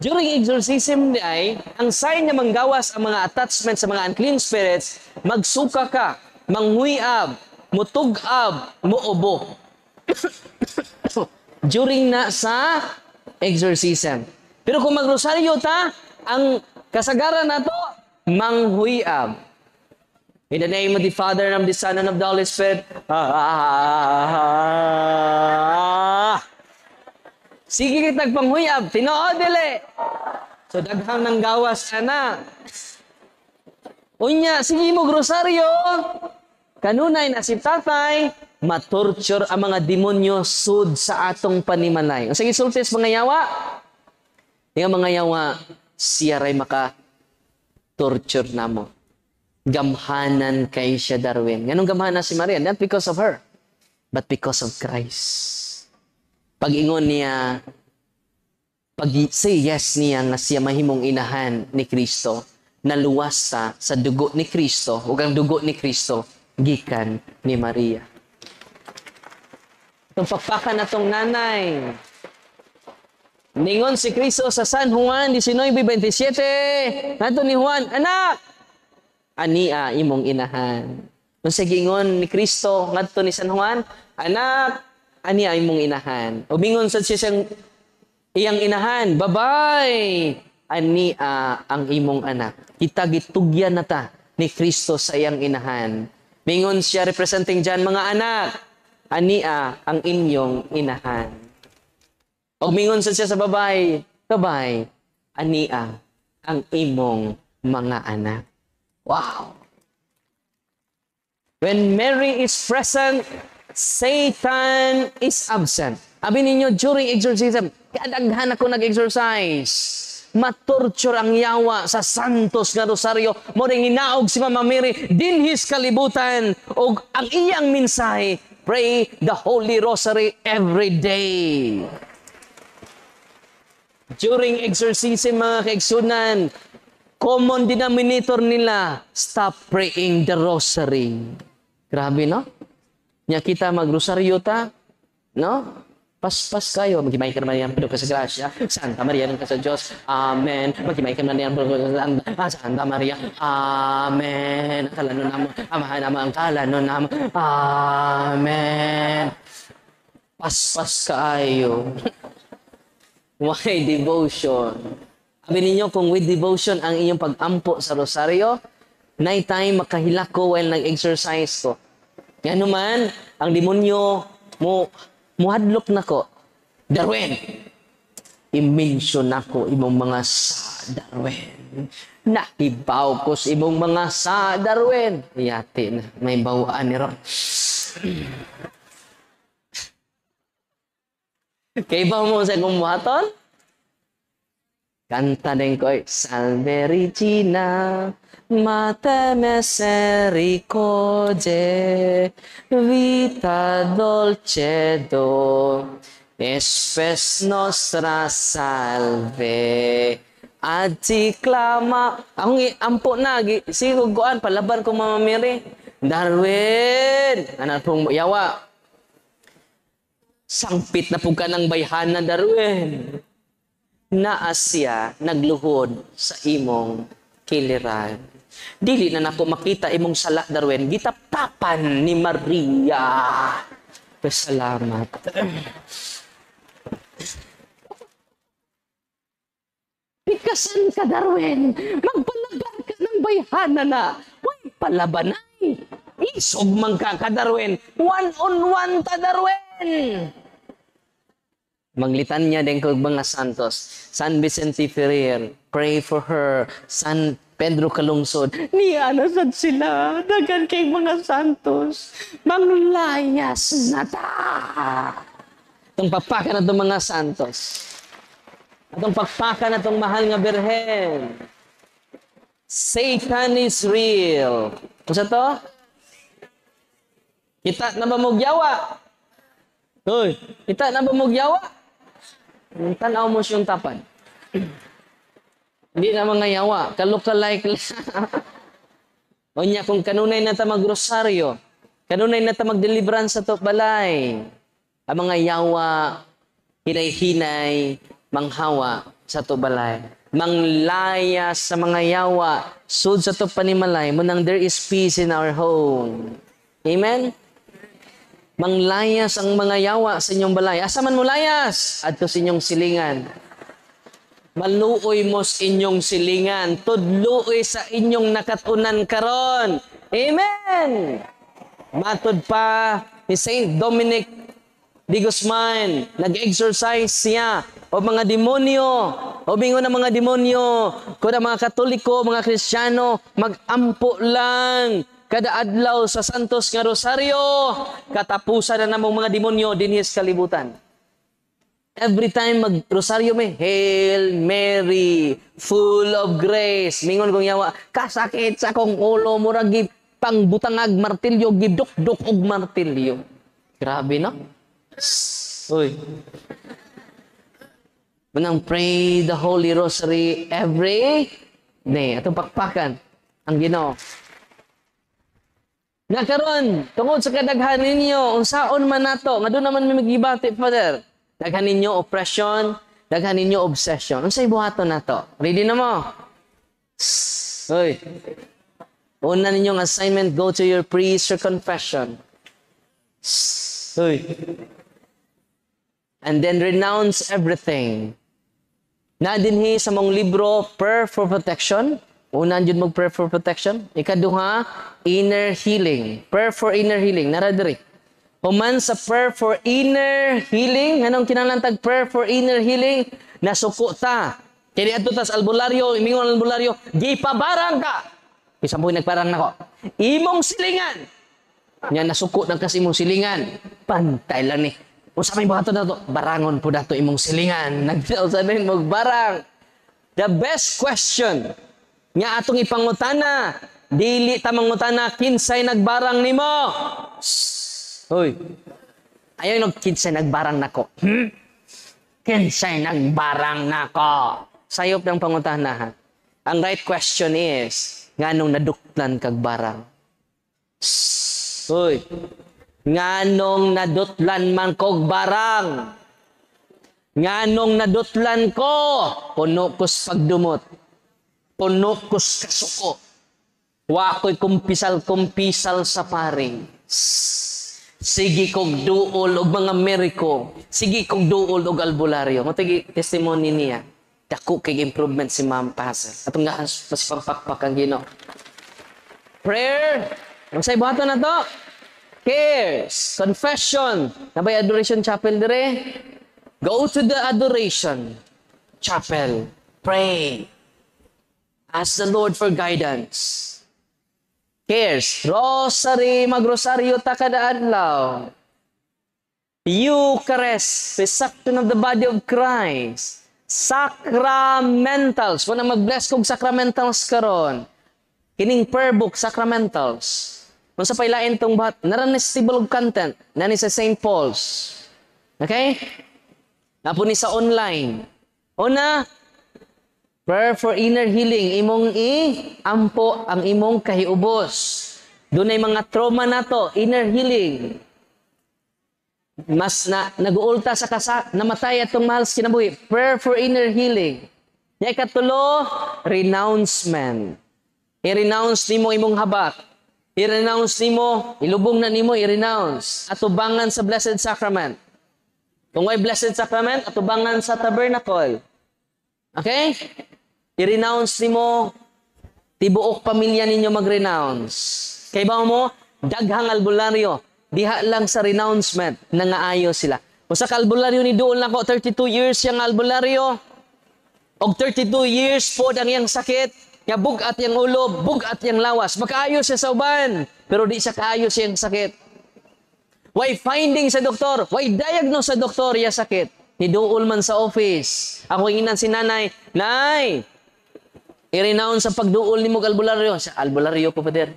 During exorcism ay, ang sign nga manggawas ang mga attachment sa mga unclean spirits, magsuka ka, manghuyab, mutugab, muubo. During na sa exorcism. Pero kung magrosaryo ta, ang kasagaran na to, manghuyab. In the name of the Father, and of the Son, and of the Holy Spirit. Sige kitag panghuyab, tinuod dili. So daghang nang gawas ana. Unya, sige mo grosaryo. Kanunay na si tatay, matorture ang mga demonyo sud sa atong panimalay. Ang sige sultis mga yawa, yung mga yawa, siya ray maka-torture na mo. Gamhanan kay siya Darwin. Ganong gamhanan si Maria? Not because of her, but because of Christ. Pag-ingon niya, pag-say yes niya nga siya mahimong inahan ni Kristo, naluwas sa dugo ni Kristo, o ang dugo ni Kristo, gikan ni Maria. Itong pakpakan na itong nanay. Ningon si Kristo sa San Juan 19:27. Nato ni Juan, anak! Ania imong inahan. Kung sa gingon ni Kristo, ngadto ni San Juan, anak, ania imong inahan. O bingon sa siyang iyang inahan, babay! Ania ang imong anak. Kita gitugyan na ta ni Kristo sa iyang inahan. Mingon siya representing dyan, mga anak, ania ang inyong inahan. O mingon siya sa babay, babay, ania ang imong mga anak. Wow! When Mary is present, Satan is absent. Abi ninyo, during exorcism, kadaghan ako nag-exercise. Matorture ang yawa sa santos nga rosaryo. Mo ring hinaog si Mama Mary dinhis kalibutan og ang iyang mensahe, pray the Holy Rosary every day. During exorcism mga kaigsunan, common denominator nila, stop praying the rosary. Grabe, no? Nya kita magrosaryo ta, no? Paspas kayo, magimay ka naman yan, pero sa grasya, Santa Maria ng sa Diyos, Amen. Magimay ka naman yan, Santa Maria, Amen. Kalano naman, amahan naman, kalano naman, Amen. Paspas kayo. Why devotion? Sabi ninyo, kung with devotion ang inyong pag-ampo sa rosaryo, night time makahilako while nag-exercise ko. Yan naman, ang demonyo muhadlok na ko, Darwin, i-mention ako imong mga sa Darwin. Nahibaw ko sa imong mga sa Darwin. Yati na, may bawaan ni Ron. Kaya ba mo sa kumuhaton? Kanta din ko, Salve Regina, Mater Misericorde, Vita Dolcedo, Espes Nostra Salve, Adti Clama. Akong ampo na, siguguan, palaban ko Mama Mary. Darwin! Anak pong yawa. Sangpit na po ka ng bayhana, Darwin. naa siya nagluhod sa imong kiliran. Dili na nako makita imong sala Darwin, gitaptapan ni Maria. Salamat. Pikasan ka Darwin, magpalaban ka ng bayhana na. Way palabanay. Isog man ka Darwin, one-on-one ta Darwin. Maglitan niya din kog mga santos. San Vicente Ferrer, pray for her. San Pedro Calungsod, niya na sad sila. Dagan kay mga santos. Manglayas na ta. Itong pagpaka na itong mga santos. Itong pagpaka na itong mahal nga birhen. Satan is real. Kung sa to? Kita na ba mogyawa? Hoy, kita na ba mogyawa? Tanaw mo siyang tapad. Hindi na mga yawa. Kalukalike lang. O niya, kung kanunay na ta magrosaryo, kanunay na ta magdeliverance sa to balay, ang mga yawa, hinay-hinay, manghawa sa to balay. Manglaya sa mga yawa, sud sa to panimalay, munang there is peace in our home. Amen? Manglayas ang mga yawa sa inyong balay. Asa man mo layas? Adto sa inyong silingan. Maluoy mo sa inyong silingan. Tudluoy sa inyong nakatunan karon. Amen! Matod pa ni Saint Dominic de Guzman, nag-exercise siya o mga demonyo, o bingo ng mga demonyo, kung ang mga Katoliko, mga Kristiyano, mag-ampo lang kada adlaw sa Santos nga Rosaryo, katapusan na namang mga demonyo dinhis kalibutan. Every time mag-rosaryo may, Hail Mary, full of grace. Mingon kong yawa, kasakit sa kong ulo, murag pangbutangag martilyo, giduk-duk og martilyo. Grabe no? Uy. Manang pray the Holy Rosary every day. Atong pakpakan ang Ginoo. Nakaron, tungod sa kadaghan ninyo, unsaon man nato, nga doon naman may magibati, Father. Daghan ninyo oppression, daghan ninyo obsession. Unsay buhaton nato? Ready na mo? Hoy. Una ninyong assignment, go to your priest or confession. Hoy. And then renounce everything. Na dinhi sa mong libro, Prayer for Protection. Una jud mag prayer for protection. Ikaduha, inner healing. Prayer for inner healing. Nara diri. Human sa prayer for inner healing, anong kinahanglan prayer for inner healing? Nasuko ta. Kini adto tas albularyo, imingon albularyo, gipabarang ka. Isa mo nagparang nako. Imong silingan. Nya nasuko nang kasi imong silingan. Pantay lang ni. Usa may buhaton na to, barangon po dato imong silingan. Nagsa din magbarang. The best question nga atong ipangutana, dili ta mangutana kinsay nagbarang nimo. Hoy. Ayaw no kinsay nagbarang nako. Kinsay nagbarang nako. Sayop ng pangutana ha. Ang right question is, nganong naduklan kag barang? Hoy. Nganong nadutlan man kog barang? Nganong nadutlan ko? Puno kus pagdumot. Puno kus kasuko. Wako'y kumpisal-kumpisal sa paring. Sige kog duol og mga meriko. Sige kog duol og albularyo. Matagi testimony niya. Dako kay improvement si Ma'am Pastor. Atong nga mas pagpakpak ang Ginoo. Prayer. Ang say buhaton na to. Cares. Confession. Nabay adoration chapel dire. Go to the adoration chapel. Pray. Ask the Lord for guidance. Cares. Rosary, magrosaryo ta kada adlaw. Eucharist, reception of the body of Christ. Sacramentals. Wala mag-bless kong sacramentals karon. Kining prayer book, sacramentals. Kung sa pailain tong bahat, naranis si bulog content, nani sa St. Paul's. Okay? Napo ni sa online. Una, prayer for inner healing. Imong ampo ang imong kahiubos. Dunay mga trauma nato, inner healing. mas nag-uulta sa namatay atong mahal sa kinabuhi. Prayer for inner healing. Nya ikatulo, renouncement. I-renounce nimo imong habak. I-renounce nimo, ilubong na nimo, i-renounce. Atubangan sa Blessed Sacrament. Kung may Blessed Sacrament, atubangan sa tabernacle. Okay? I-renounce nimo, tibuok pamilya ninyo mag-renounce. Kay ba mo, daghang albularyo. Diha lang sa renouncement, nangaayo sila. O sa albularyo ni Duol na ko, 32 years yung albularyo. Og 32 years po ang iyang sakit. Nga bugat yung ulo, bugat yung lawas. Makaayo siya sa uban, pero di siya kaayo siyang sakit. Why finding sa doktor? Why diagnose sa doktor yung sakit? Ni Duol man sa office. Ako inan si nanay, Nay, i-renounce sa pagduol ni mo albularyo. Sa albularyo ko, Pader.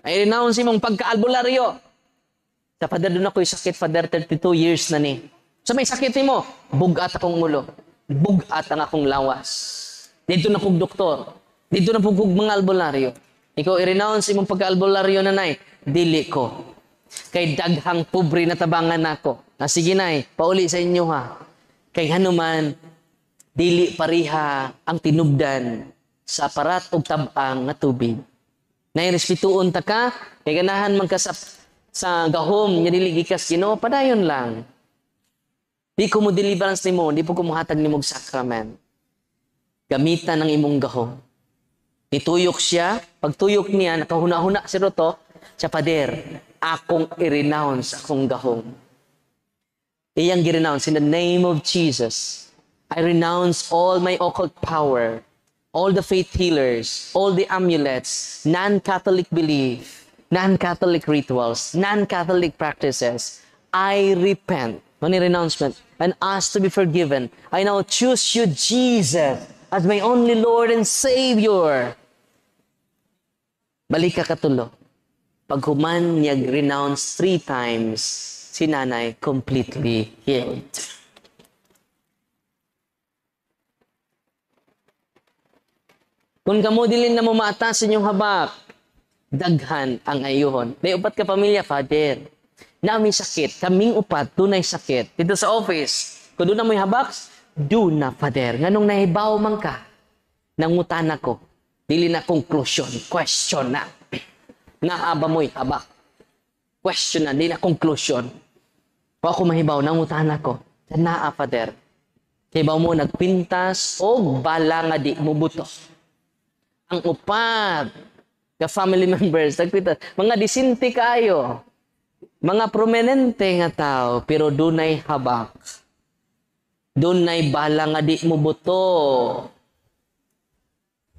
Ay renounce mong pagka-albularyo. Sa Pader, doon ako'y sakit, Pader, 32 years na ni. So may sakit mo, bugat akong ulo. Bugat ang akong lawas. Dito na kong doktor. Dito na kong mga albularyo. Ikaw i-renounce mong pagka-albularyo, nanay. Dili ko. Kay daghang pobre na tabangan ako. Sige, nay, pauli sa inyo ha. Kay hanuman, dili pariha ang tinubdan sa parat o tabang na tubig. Nairespetuon ta ka, kay ganahan man ka sa gahom, nga diligikas Ginoo, padayon lang. Di ko mo deliverance ni mo, di po ko muhatag ni mong sacrament. Gamitan ng imong gahom. Ituyok siya, pagtuyok niya, nakahuna-huna si Roto, siya, Pader, akong i-renounce akong gahom. Iyang gi-renounce in the name of Jesus. I renounce all my occult power, all the faith healers, all the amulets, non-Catholic belief, non-Catholic rituals, non-Catholic practices. I repent, renouncement, and ask to be forgiven. I now choose you, Jesus, as my only Lord and Savior. Balik ka katulo. Pag human niya renounce 3 times, si nanay completely healed. Kung kamo dilin na mo maatas inyong habak, daghan ang ayuhon. May upat ka pamilya, Father. Nami sakit, kaming upat, dunay sakit. Dito sa office, kung doon na mo'y habak, doon na, Father. Nganong nahibaw man ka, nangutan ako. Dili na conclusion, question na. Naaba mo'y habak. Question na, dili na conclusion. O ako mahibaw, nangutan ako. Naa, Father. Hibaw mo, nagpintas, o bala nga di mo buto. Ang upat, ka family members, nagpintas, mga disinti kayo, mga prominente nga tao, pero dunay habak. Dunay bala nga di mo buto.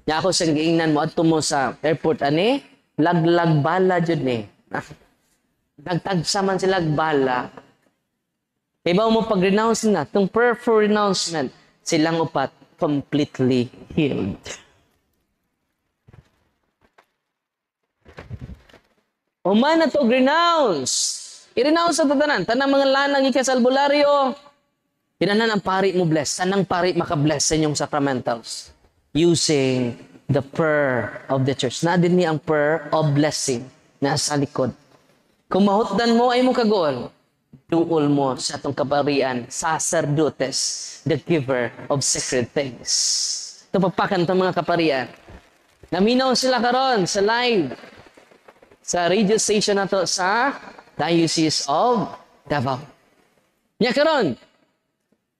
Nga ako sa giingnan mo, ato mo sa airport, ani? Laglag bala dyan eh. Nagtagsa man sila bala. Ibaw mo pag-renounce na, itong prayer for renouncement, silang upat completely healed. Uman na to renounce. I-renounce sa tatanan. Tanang mga lanang ikas albularyo. Tinanan ang pari mo bless. Tanang pari makabless sa inyong sacramentals. Using the prayer of the church. Na din niya ang prayer of blessing na sa likod. Kung mahutdan mo ay mo kagol, duol mo sa itong kaparian, sacerdotes, the giver of sacred things. Ito pagpakan itong mga kaparian. Naminaw sila karon sa live. Sa radio station na to sa Diocese of Davao. Nya karon,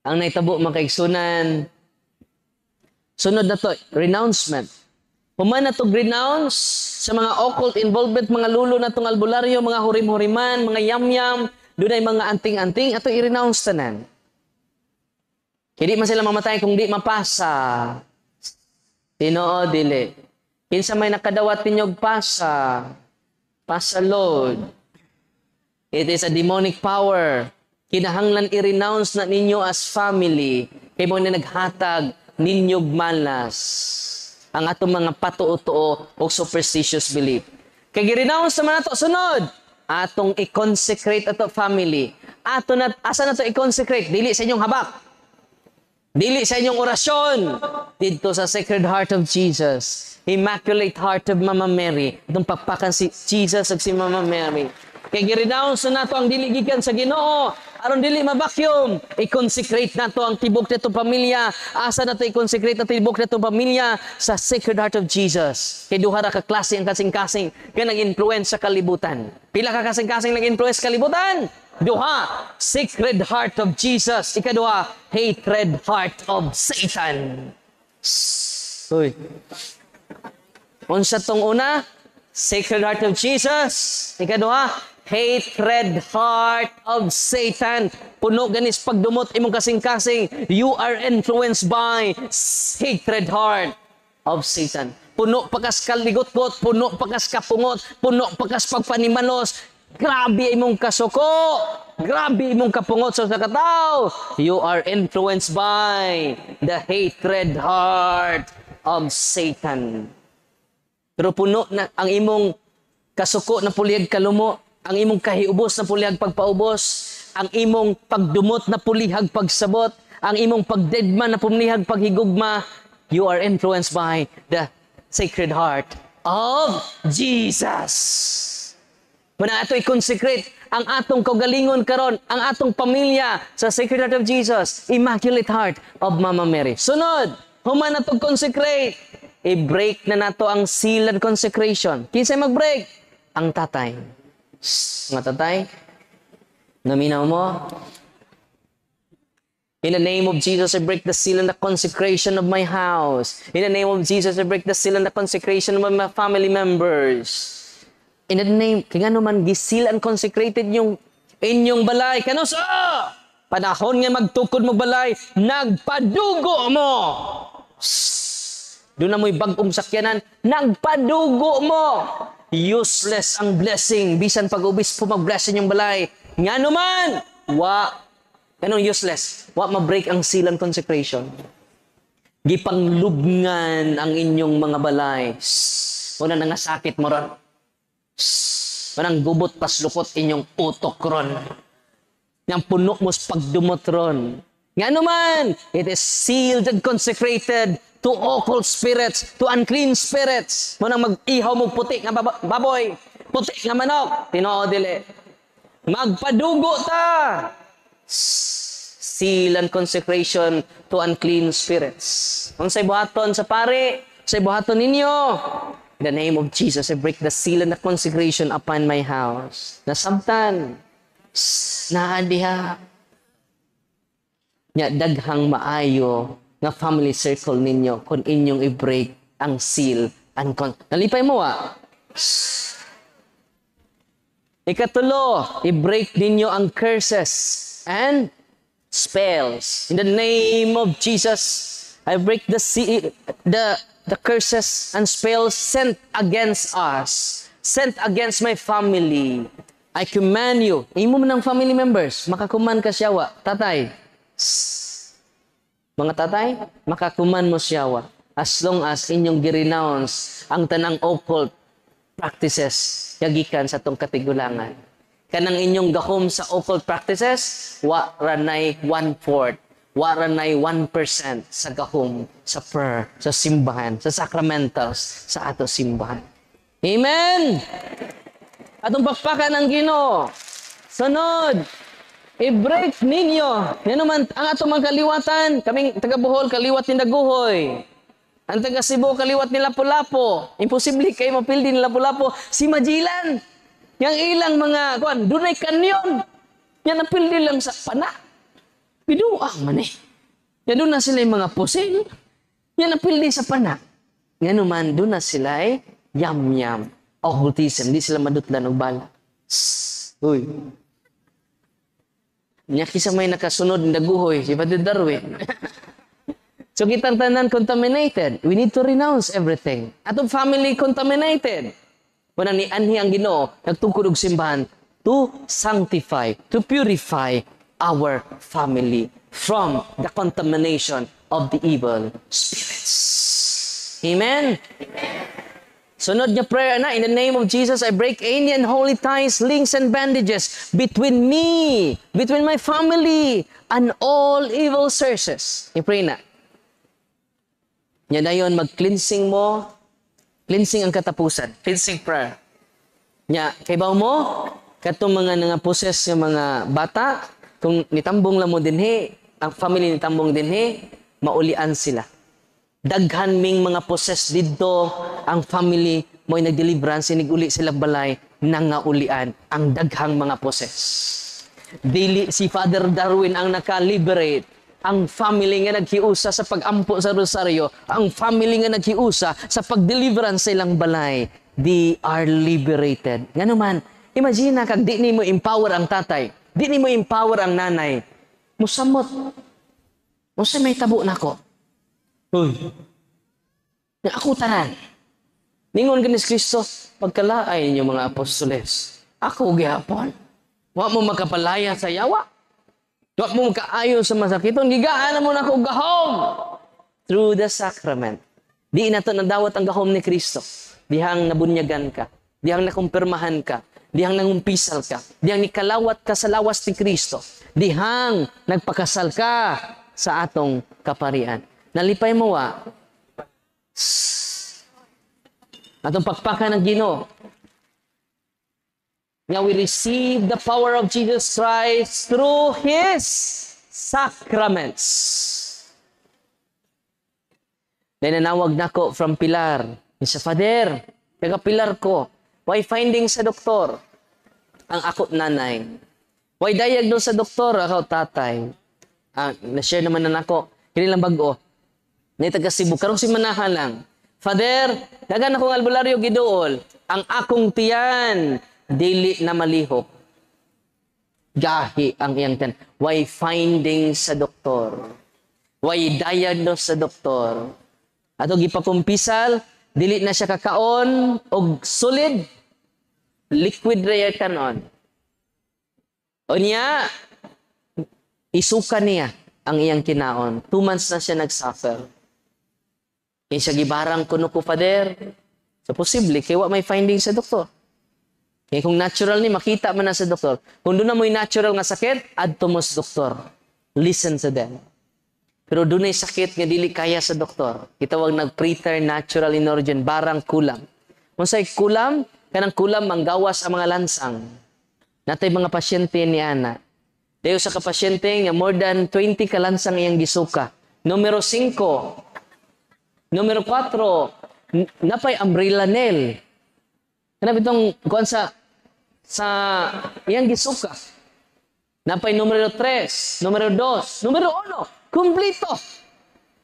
ang naitabo makaigsunan, sunod na to, renouncement. Human na to renounce sa mga occult involvement, mga lulo na tong albularyo, mga hurim-huriman, mga yam-yam, doon ay mga anting-anting, ato i-renounce tanan. Hindi man sila mamatay kung di mapasa. Tinoo, dili. Kinsa may nakadawat ninyog pasa. Pasa, Lord. It is a demonic power. Kinahanglan i-renounce na ninyo as family. Kaya mo na naghatag ninyog malas. Ang atong mga patuo-tuo o superstitious belief. Kaya i-renounce naman nato. Sunod. Atong i-consecrate ato family. Ato na, asa na to i-consecrate? Dili sa inyong habak. Dili sa inyong orasyon. Dito sa Sacred Heart of Jesus. Immaculate Heart of Mama Mary. Itong pagpakan si Jesus at si Mama Mary. Kay gi-renounce na nato ang dili gikan sa Ginoo. Aron dili ma-vacuum, i-consecrate nato ang tibok nitong pamilya. Asa nato i-consecrate ang tibok nitong pamilya sa Sacred Heart of Jesus. Kay duha ra ka klase ang kasing-kasing nga nag-influence sa kalibutan. Pila ka kasing-kasing nag-influence sa kalibutan? Duha, Sacred Heart of Jesus. Ikaduha, Hatred Heart of Satan. Uy. Unsa tong una? Sacred Heart of Jesus. Ikaduha, Hatred Heart of Satan. Puno ganis pagdumot imong kasing-kasing. You are influenced by Hatred Heart of Satan. Puno pakas kaligot-got, puno pakas kapungot, puno pakas pagpanimanos. Grabe imong kasuko. Grabe imong kapungot sa katao. You are influenced by the hatred heart of Satan. Pero puno na ang imong kasuko na pulihag kalumo, ang imong kahiubos na pulihag pagpaubos, ang imong pagdumot na pulihag pagsabot, ang imong pagdedma na pulihag paghigugma, you are influenced by the Sacred Heart of Jesus. Muna ato i-consecrate ang atong kaugalingon karon, ang atong pamilya sa Sacred Heart of Jesus, Immaculate Heart of Mama Mary. Sunod, human na to consecrate. I-break na nato ang seal and consecration. Kinsay mag-break? Ang tatay. Mga tatay, naminaw mo. In the name of Jesus, I break the seal and the consecration of my house. In the name of Jesus, I break the seal and the consecration of my family members. In the name, kaya naman, gisil and consecrated yung inyong balay. Kano sa? Panahon nga magtukod mo balay, nagpadugo mo. Doon na mo'y bagong sakyanan, nagpadugo mo. Useless ang blessing. Bisan pag-ubis po mag-blessing yung balay. Nga naman, anong useless? Ma-break ang seal and consecration. Gipanglubngan ang inyong mga balay. Una na nga sakit mo ron. Manang gubot paslukot inyong utok ron. Yang punok mo sa pagdumot ron. Nga naman, it is sealed and consecrated to occult spirits, to unclean spirits. Manang mag-ihaw mo puti nga baboy, puti nga manok, tinoo dili. Magpadugo ta. Seal and consecration to unclean spirits. Kung sa'y buhaton sa pare, sa'y buhaton ninyo. In the name of Jesus, I break the seal and the consecration upon my house. Nasabtan. Naadiha. Nya daghang maayo nga family circle ninyo kung inyong i-break ang seal and nalipay mo Ikatulo, i-break ninyo ang curses and spells. In the name of Jesus, I break the curses and spells sent against us, sent against my family. I command you, imo ng family members, makakuman ka siyawa. Tatay, mga tatay, makakuman mo siyawa as long as inyong gi-renounce ang tanang occult practices yagikan sa tong katigulangan. Kanang inyong gahom sa occult practices, waranay 1/4, waranay 1% sa gahom, sa prayer, sa simbahan, sa sacramentals, sa ato simbahan. Amen! Atong pakpakan ng Ginoo. Sunod, i-break ninyo. Yan naman, ang atong mga kaliwatan, kaming taga Bohol, kaliwat ni Daguhoy. Ang taga Cebu, kaliwat ni Lapu-Lapu. Imposible kayo mapildi ni Lapu-Lapu. Si Majilan, yang ilang mga, dunay kanyon. Yan napildi lang sa pana. Biduang man Yan doon na sila yung mga pusil. Yan napildi sa pana. Nga naman, doon na sila yam-yam. Occultism, di sila madutlan og bala. Uy. Nya kisa may nakasunod ng Daguhoy, si Padre Darwin. So kitang tanan contaminated. We need to renounce everything. Atong family contaminated. Wala ni anhi ang Ginoo nagtungkod og simbahan to sanctify, to purify our family from the contamination of the evil spirits. Amen. Sunod niya prayer na, in the name of Jesus, I break any unholy ties, links, and bandages between me, between my family, and all evil sources. I-pray na. Yan na yun, mag-cleansing mo, cleansing ang katapusan, cleansing prayer. Nya, kay baw mo, Katong mga nga poses nga mga bata, kung nitambong lang mo dinhi, ang family nitambong dinhi, maulian sila. Daghan ming mga poses didto, ang family mo'y nagdeliverance, siniguli sila balay, nangaulian ang daghang mga poses. Dili si Father Darwin ang naka-liberate. Ang family nga naghiusa sa pag-ampo sa rosaryo, ang family nga naghiusa sa pag-deliverance sa ilang balay, they are liberated. Nga naman, imagine na kag di ni mo empower ang tatay, di ni mo empower ang nanay, musamot. Musa may tabo na ko. Uy. Nga ako tanan. Ningon ganis Kristo, pagkalaay ninyo mga apostoles, ako gihapon. Wa mo makapalaya sa yawa. Wa mo makaayo sa masakiton. Gigaan mo na ko gahom. Through the sacrament. Di na to nadawat ang gahom ni Kristo. Dihang nabunyagan ka. Dihang nakumpirmahan ka. Dihang nangumpisal ka. Dihang nikalawat ka sa lawas ni Kristo. Dihang nagpakasal ka sa atong kaparian. Nalipay mo wa. Atong pakpakan ng Ginoo. Nga we receive the power of Jesus Christ through His sacraments. Then nanawag na ko from Pilar. Sa Father, taga-Pilar ko. Why finding sa doktor? Ang akot nanay. Why diagnose sa doktor? Ako tatay. Na-share naman na nako. Kini lang bago. Na taga Cebu. Karong si manahan lang. Father, dagan akong albularyo giduol. Ang akong tiyan, dili na malihok. Gahi ang iyang tiyan. Why finding sa doktor? Why diagnose sa doktor? Ato gipakumpisal, dili na siya kakaon og solid liquid rare kanon. O niya, isuka niya ang iyang kinaon. 2 months na siya nagsuffer. Kaya siya gibarang kuno ko, Father. So, posible, kaya wa may finding sa doktor. Kaya kung natural ni, makita man na sa doktor. Kung doon na mo'y natural nga sakit, adto mo sa doktor. Listen to them. Pero doon ay sakit nga dili kaya sa doktor. Itawag nag-preterm natural in origin, barang kulam. Kung sa'y kulam, kanang kulam ang gawas ang mga lansang. Natay mga pasyente ni Ana. Dayo sa kapasyente nga more than 20 kalansang iyang gisuka. Numero 5. Numero 4. Napay umbrella nail. Kanap itong kuan sa iyang gisuka. Napay numero 3, numero 2, numero 1. Kumplito.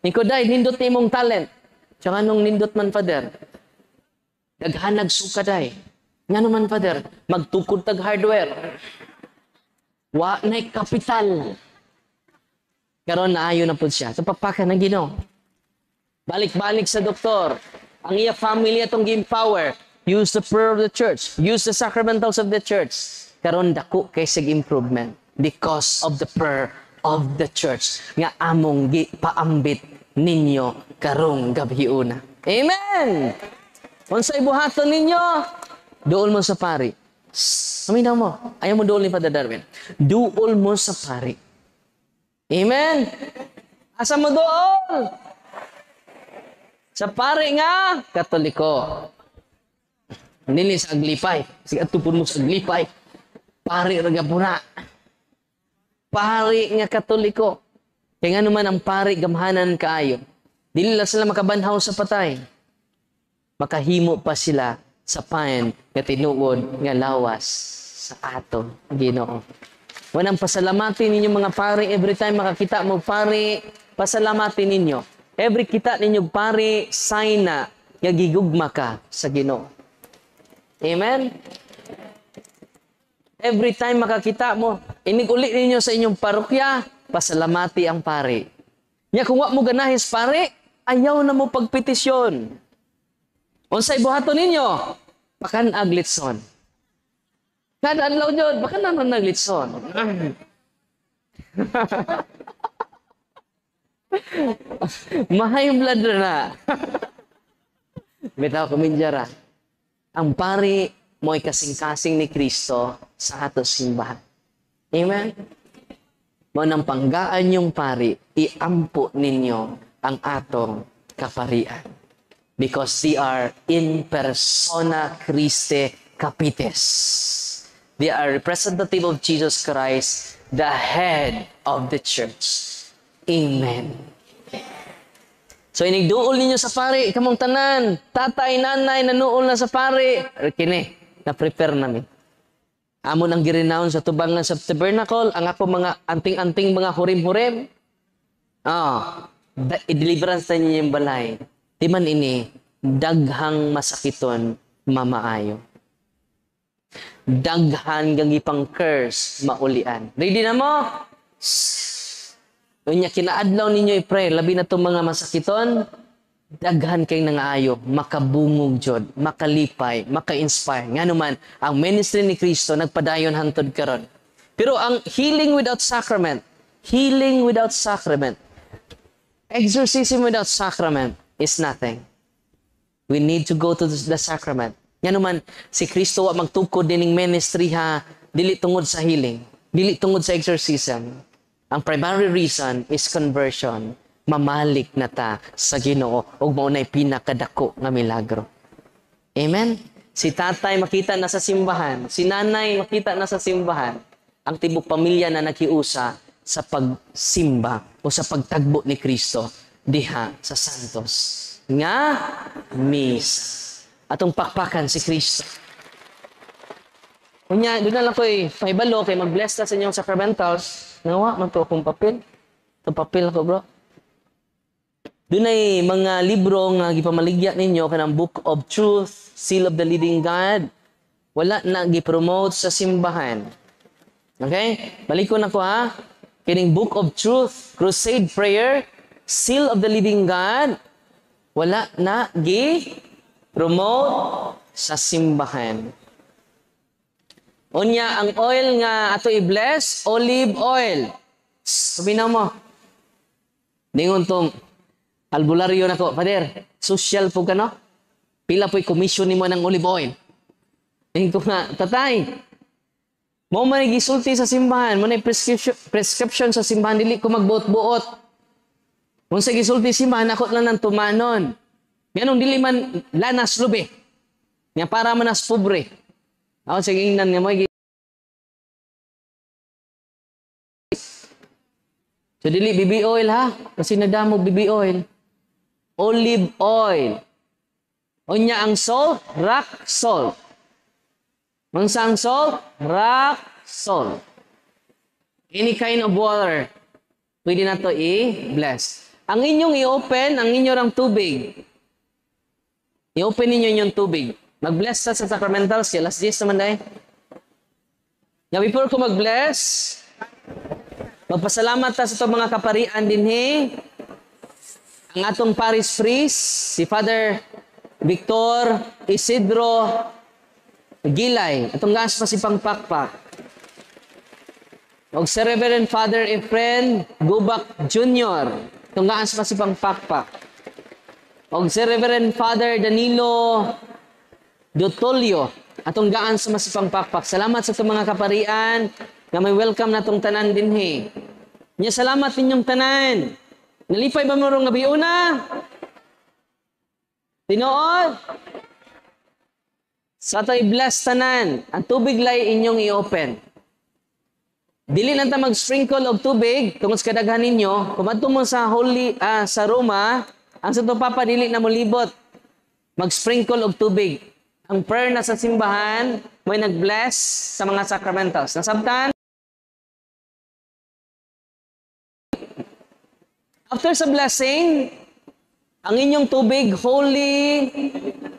Nikoday, nindot ni mong talent. Tsaka nung nindot man, Father. Daghanag suka day. Nga naman, Father, magtukod tag hardware. Wa na'y kapital. Karon naayo na po siya. Sa papakan ng Ginoo. Balik-balik sa doktor. Ang iya family atong gi-empower. Use the prayer of the church. Use the sacramentals of the church. Karon dako kay sig improvement because of the prayer of the church nga among paambit ninyo karong gabhiuna. Amen! Unsay buhaton ninyo? Duol mo sa pari. Aminaw mo. Ayaw mo duol ni Father Darwin. Duol mo sa pari. Amen! Asa mo duol? Sa pari nga, Katoliko. Nili sa aglipay. Sige, atupon mo sa aglipay. Pari ragapuna. Pari nga Katoliko. Kaya nga naman ang pari gamhanan kaayo. Dili lang sila makabanhaw sa patay. Makahimo pa sila sa pain nga tinuod nga lawas sa ato Ginoo. Wanang pasalamatin ninyo mga pari every time makakita mo pari, pasalamatin ninyo. Every kita ninyo pari, sign na nga gigugma ka sa Ginoo. Amen? Every time makakita mo, iniguli ninyo sa inyong parokya, pasalamati ang pari. Nya kung wa mo ganahis pari, ayaw na mo pagpetisyon. Unsay buhaton ninyo? Pakan aglitson. Kada adlaw jud, baka naman naglitson. Mahay blood na. Bitaw kuminjara. Ang pari mo'y kasing-kasing ni Kristo sa ato simbahan. Amen? Mo nang panggaan yung pari, iampo ninyo ang atong kaparian. Because they are in persona Christe Capitis. They are representative of Jesus Christ, the head of the church. Amen. So inigduol ninyo sa pare, ikamong tanan, tatay, nanay, nanuol na sa pare. Kini, na-prepare namin. Amo nang girinaon sa tubangan sa tabernacle, ang ako mga anting-anting mga hurim-hurim. I-deliverance na niyo yung balay. Di man ini, daghang masakiton, mamaayo. Daghan gagipang curse, maulian. Ready na mo? Unya kinaadlaw ninyo i-pray, labi na itong mga masakiton, daghan kay nangaayo, makabungog jod, makalipay, maka-inspire. Nga naman, ang ministry ni Kristo nagpadayon hantod karon. Pero ang healing without sacrament, exorcism without sacrament is nothing. We need to go to the sacrament. Nga naman, si Kristo wa magtukod dining ministry ha, dili tungod sa healing, dili tungod sa exorcism. Ang primary reason is conversion. Mamalik na ta sa Ginoo ug mao nay pinakadako nga milagro. Amen. Si tatay makita na sa simbahan, si nanay makita na sa simbahan, ang tibok pamilya na nakiusa sa pagsimba o sa pagtagbo ni Kristo diha sa Santos nga misa. Atong pakpakan si Kristo. Kunya, doon na lang ko'y pahibalo kay mag-bless na sa inyong sacramentals. Nawa, man to akong papel. Ito papel ako, bro. Doon ay mga libro nga gipamaligya ninyo kanang Book of Truth, Seal of the Living God. Wala na gipromote sa simbahan. Okay? Balik ko na ko ha. Kining Book of Truth, Crusade Prayer, Seal of the Living God. Wala na promote sa simbahan. Unya, ang oil nga ato i-bless, olive oil. Sabi na mo. Ningon tong albularyo na ko. Father, social po ka no? Pila po'y commission ni mo ng olive oil. Ningon ko nga, tatay, mo may gisulti sa simbahan, mo na prescription sa simbahan, dili ko magbuot-buot. Kung sa gisulti simbahan, ako lang ng tumanon. Ganong dili man lanas lubi. Nga para manas pobre. Ako sige ingnan nga mo. So dili BB oil ha. Kasi nadamo BB oil. Olive oil. Unya ang salt, rock salt. Mansang salt, rock salt. Any kind of water. Pwede na to i-bless. Ang inyong i-open, ang inyong tubig. I-open ninyo yung tubig. Mag-bless sa sacramentals. Last 10 naman dahil. Now, before ko mag-bless, magpasalamat ta sa itong mga kaparian din ang atong parish priest, si Father Victor Isidro Gilay. Atong gas pa si Pangpakpak. O si Reverend Father Efren Gubak Jr. Atong gas pa si Pangpakpak. O si Reverend Father Danilo Dotolio, atong gaan sa masipang pakpak. Salamat sa itong mga kaparian na may welcome na itong tanan din Nya salamat ninyong tanan. Nalipay ba mo rong gabiuna? Tinuod? Sa ito i-bless tanan, ang tubig lay inyong i-open. Dili na ta mag-sprinkle og tubig, tungod sa kadaghan ninyo, kumadto mo sa sa Roma, ang Santo Papa dili na mo libot. Mag-sprinkle og tubig. Ang prayer na sa simbahan, may nag-bless sa mga sacramentals. Nasabtan? After sa blessing, ang inyong tubig, holy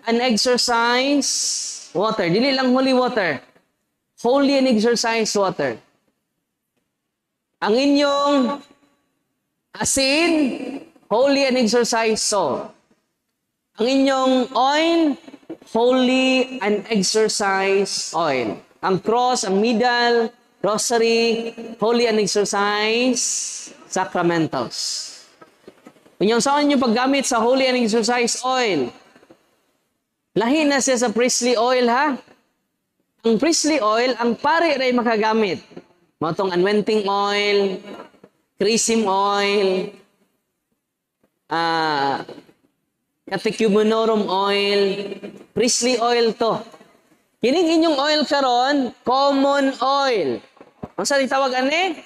and exercise water. Dili lang holy water. Holy and exercise water. Ang inyong asin, holy and exercise salt. Ang inyong oil, holy and exercise oil. Ang cross, ang medal, rosary, holy and exercise sacramentals. Kung saan nyo paggamit sa holy and exercise oil, lahi na siya sa priestly oil ha. Ang priestly oil, ang pare ray makagamit. Matong anointing oil, chrism oil, catechumenarum oil, priestly oil to. Kining inyong oil karon, common oil. Ang sa tawag ani?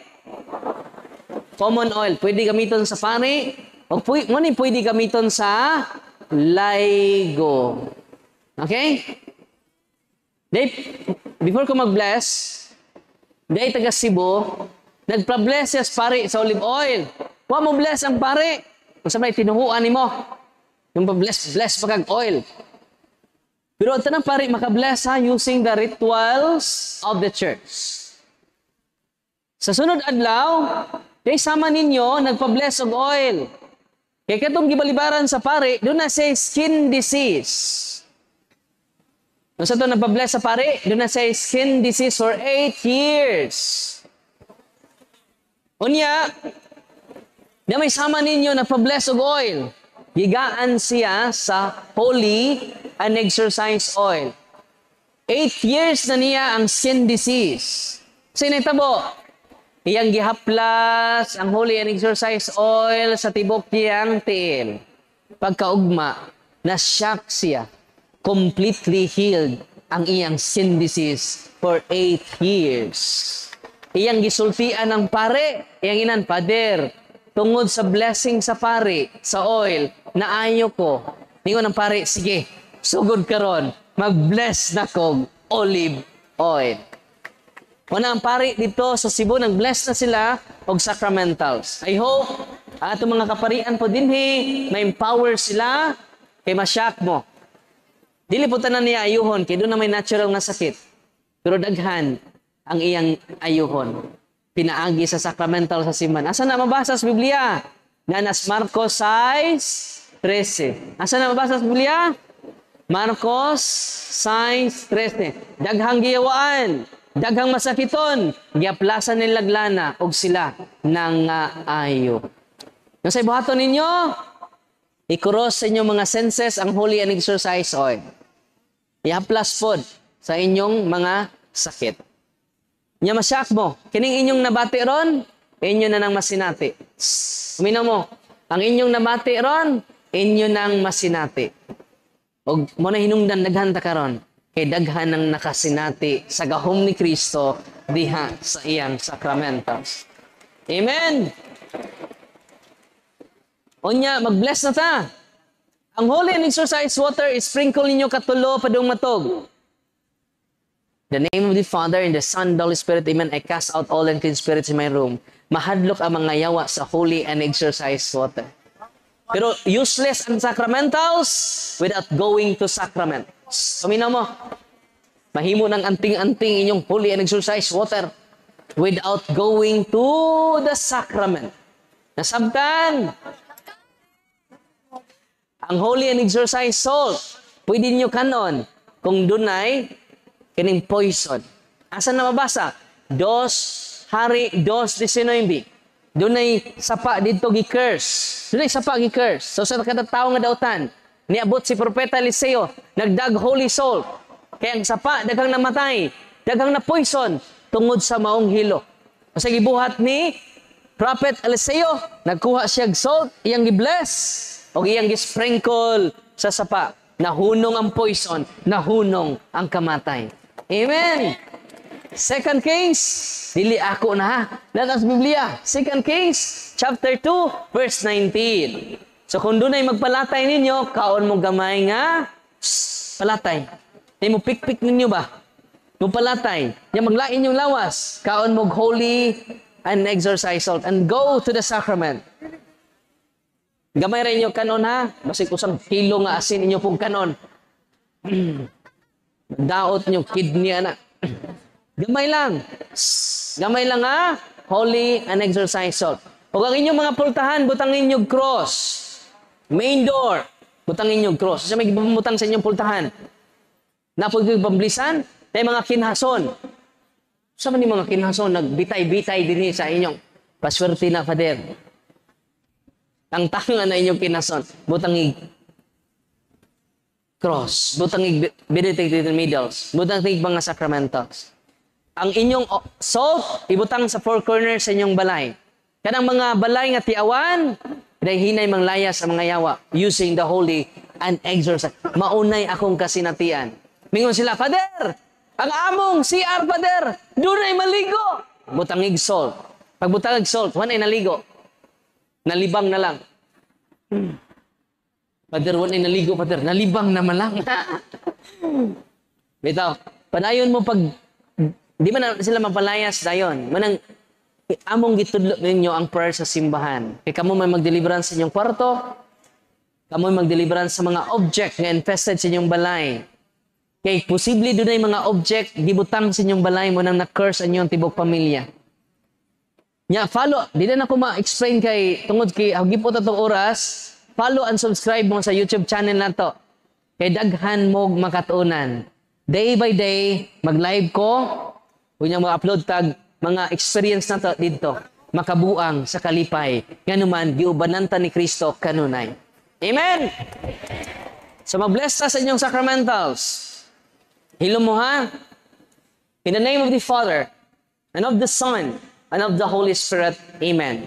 Common oil. Pwede gamiton sa pari, o pwede gamiton sa laygo. Okay? Before ko mag-bless, dahil taga Cebu, nagpa-bless yes pari sa olive oil. Wa mo bless ang pari. Kung sa may tinuhuan ni mo, yung pa-bless pagkag oil. Pero ito ng pari makabless ha, using the rituals of the church. Sa sunod adlaw, kay sama ninyo, nagpa-bless og oil. Kaya katong gibalibaran sa pari, doon na say skin disease. Kung sa ito nagpa-bless sa pari, doon na say skin disease for 8 years. Unya, na may sama ninyo nagpa-bless og oil. Gigaan siya sa holy and exercise oil. 8 years na niya ang skin disease. Sinitabo, iyang gihaplas ang holy and exercise oil sa tibok niyang tiil. Pagkaugma, na-shock siya. Completely healed ang iyang skin disease for 8 years. Iyang gisultian ng pare, iyang inan, Pader, tungod sa blessing sa pare, sa oil, naayo ko. Ningon ng pare, sige, sugod karon, mag-bless na kog olive oil. Una ang pare dito sa Cebu, nag-bless na sila og sacramentals. I hope, atong mga kaparian po dinhi, ma-empower sila, kay masyak mo. Dili po tanan niya ayuhon, kay doon na may natural nga sakit. Pero daghan ang iyang ayuhon. Pinaagi sa sacramental sa simbahan. Asa na mabasa sa Biblia? Nanas Marcos 6:13. Asa na mabasa sa Biblia? Marcos 6:13. Daghang giyawaan, daghang masakiton, giaplasan ni laglana og sila nang ayo. Nga sa ibuhaton ninyo, ikuros sa inyong mga senses ang holy and exercise oil. Iaplas pod sa inyong mga sakit. Nya masyak mo, kining inyong nabati ron, inyo na nang masinati. Uminaw mo, ang inyong nabati ron, inyo nang masinati. Og mo na hinungdan daghan ta karon, kay daghan nang nakasinati sa gahom ni Kristo diha sa iyang sacramentals. Amen. Unya, mag-bless na ta. Ang holy and exercise water, sprinkle ninyo katulo padung matog. The name of the Father, and the Son, and the Holy Spirit, Amen. I cast out all unclean spirits in my room. Mahadlok ang mga yawa sa holy and exercise water. Pero useless ang sacramentals without going to sacrament. Suminaw mo, mahimo ng anting-anting inyong holy and exercise water without going to the sacrament. Nasabtan, ang holy and exercise salt, pwede nyo kanon kung dunay kining poison. Asa na mabasa? 2 Hari 2:19. Dunay sapa dito gi-curse. Dunay sapa gi-curse. So sa kada tawo nga dautan, niabot si propeta Eliseo, nagdag holy salt. Kaya ang sapa daghang namatay, daghang na poison tungod sa maong hilo. Sa gibuhat ni prophet Eliseo, nagkuha siya og salt, iyang gi-bless o iyang gi-sprinkle sa sapa. Nahunong ang poison, nahunong ang kamatay. Amen. 2 Kings, dili ako na ha. Latas Biblia, 2 Kings, chapter 2, verse 19. So kung doon ay magpalatay ninyo, kaon mo gamay nga, palatay. Di mo pikpik ninyo ba? Mo palatay. Yung maglain yung lawas, kaon mo holy and exercise salt, and go to the sacrament. Gamay rin yung kanon ha. Basig usang kilo nga asin inyo pong kanon. Daot nyo kidney ana. Gamay lang. Gamay lang ha. Holy and exercise salt. Huwag ang inyong mga pultahan, butangin nyo cross. Main door, butangin nyo cross. Kasi may bumutang sa inyong pultahan. Napag yung pamblisan, tayo mga kinhason. Saan man yung mga kinhason, nagbitay-bitay din sa inyong paswerte na, Father. Ang tanga na inyong kinhason, butangin cross, butangig benedictine middles, butangig mga sacramentals. Ang inyong salt, ibutang sa 4 corners sa inyong balay. Kanang mga balay nga tiawan, hinay manglaya sa mga yawa using the holy and exercise. Maunay akong kasinatian. Mingon sila, Father, Ang among CR, Father, doon ay maligo. Butangig salt. Pag butangig salt, wan ay naligo. Nalibang na lang. Father, wan ay naligo, Father. Nalibang naman lang. Bitaw, panayon mo pag, di ba na sila mapalayas dayon? Manang, among gitudlo ninyo ang prayer sa simbahan. Kaya kamo may mag-deliverance sa inyong kwarto, kamo may mag-deliverance sa mga object nga infested sa inyong balay. Kaya posible doon ay mga object, gibutang sa inyong balay mo nang na-curse ang inyong tibok pamilya. Nya, follow, di na ako ma-explain kay, tungod kay, hagipot atong oras, follow and subscribe mo sa YouTube channel na to. Kay daghan mo makatunan. Day by day, mag-live ko, kunya ma-upload tag mga experience na to dito, makabuang sa kalipay. Nga naman, giubananta ni Kristo kanunay. Amen! So mag-bless ta sa inyong sacramentals. Hilom mo ha? In the name of the Father, and of the Son, and of the Holy Spirit. Amen.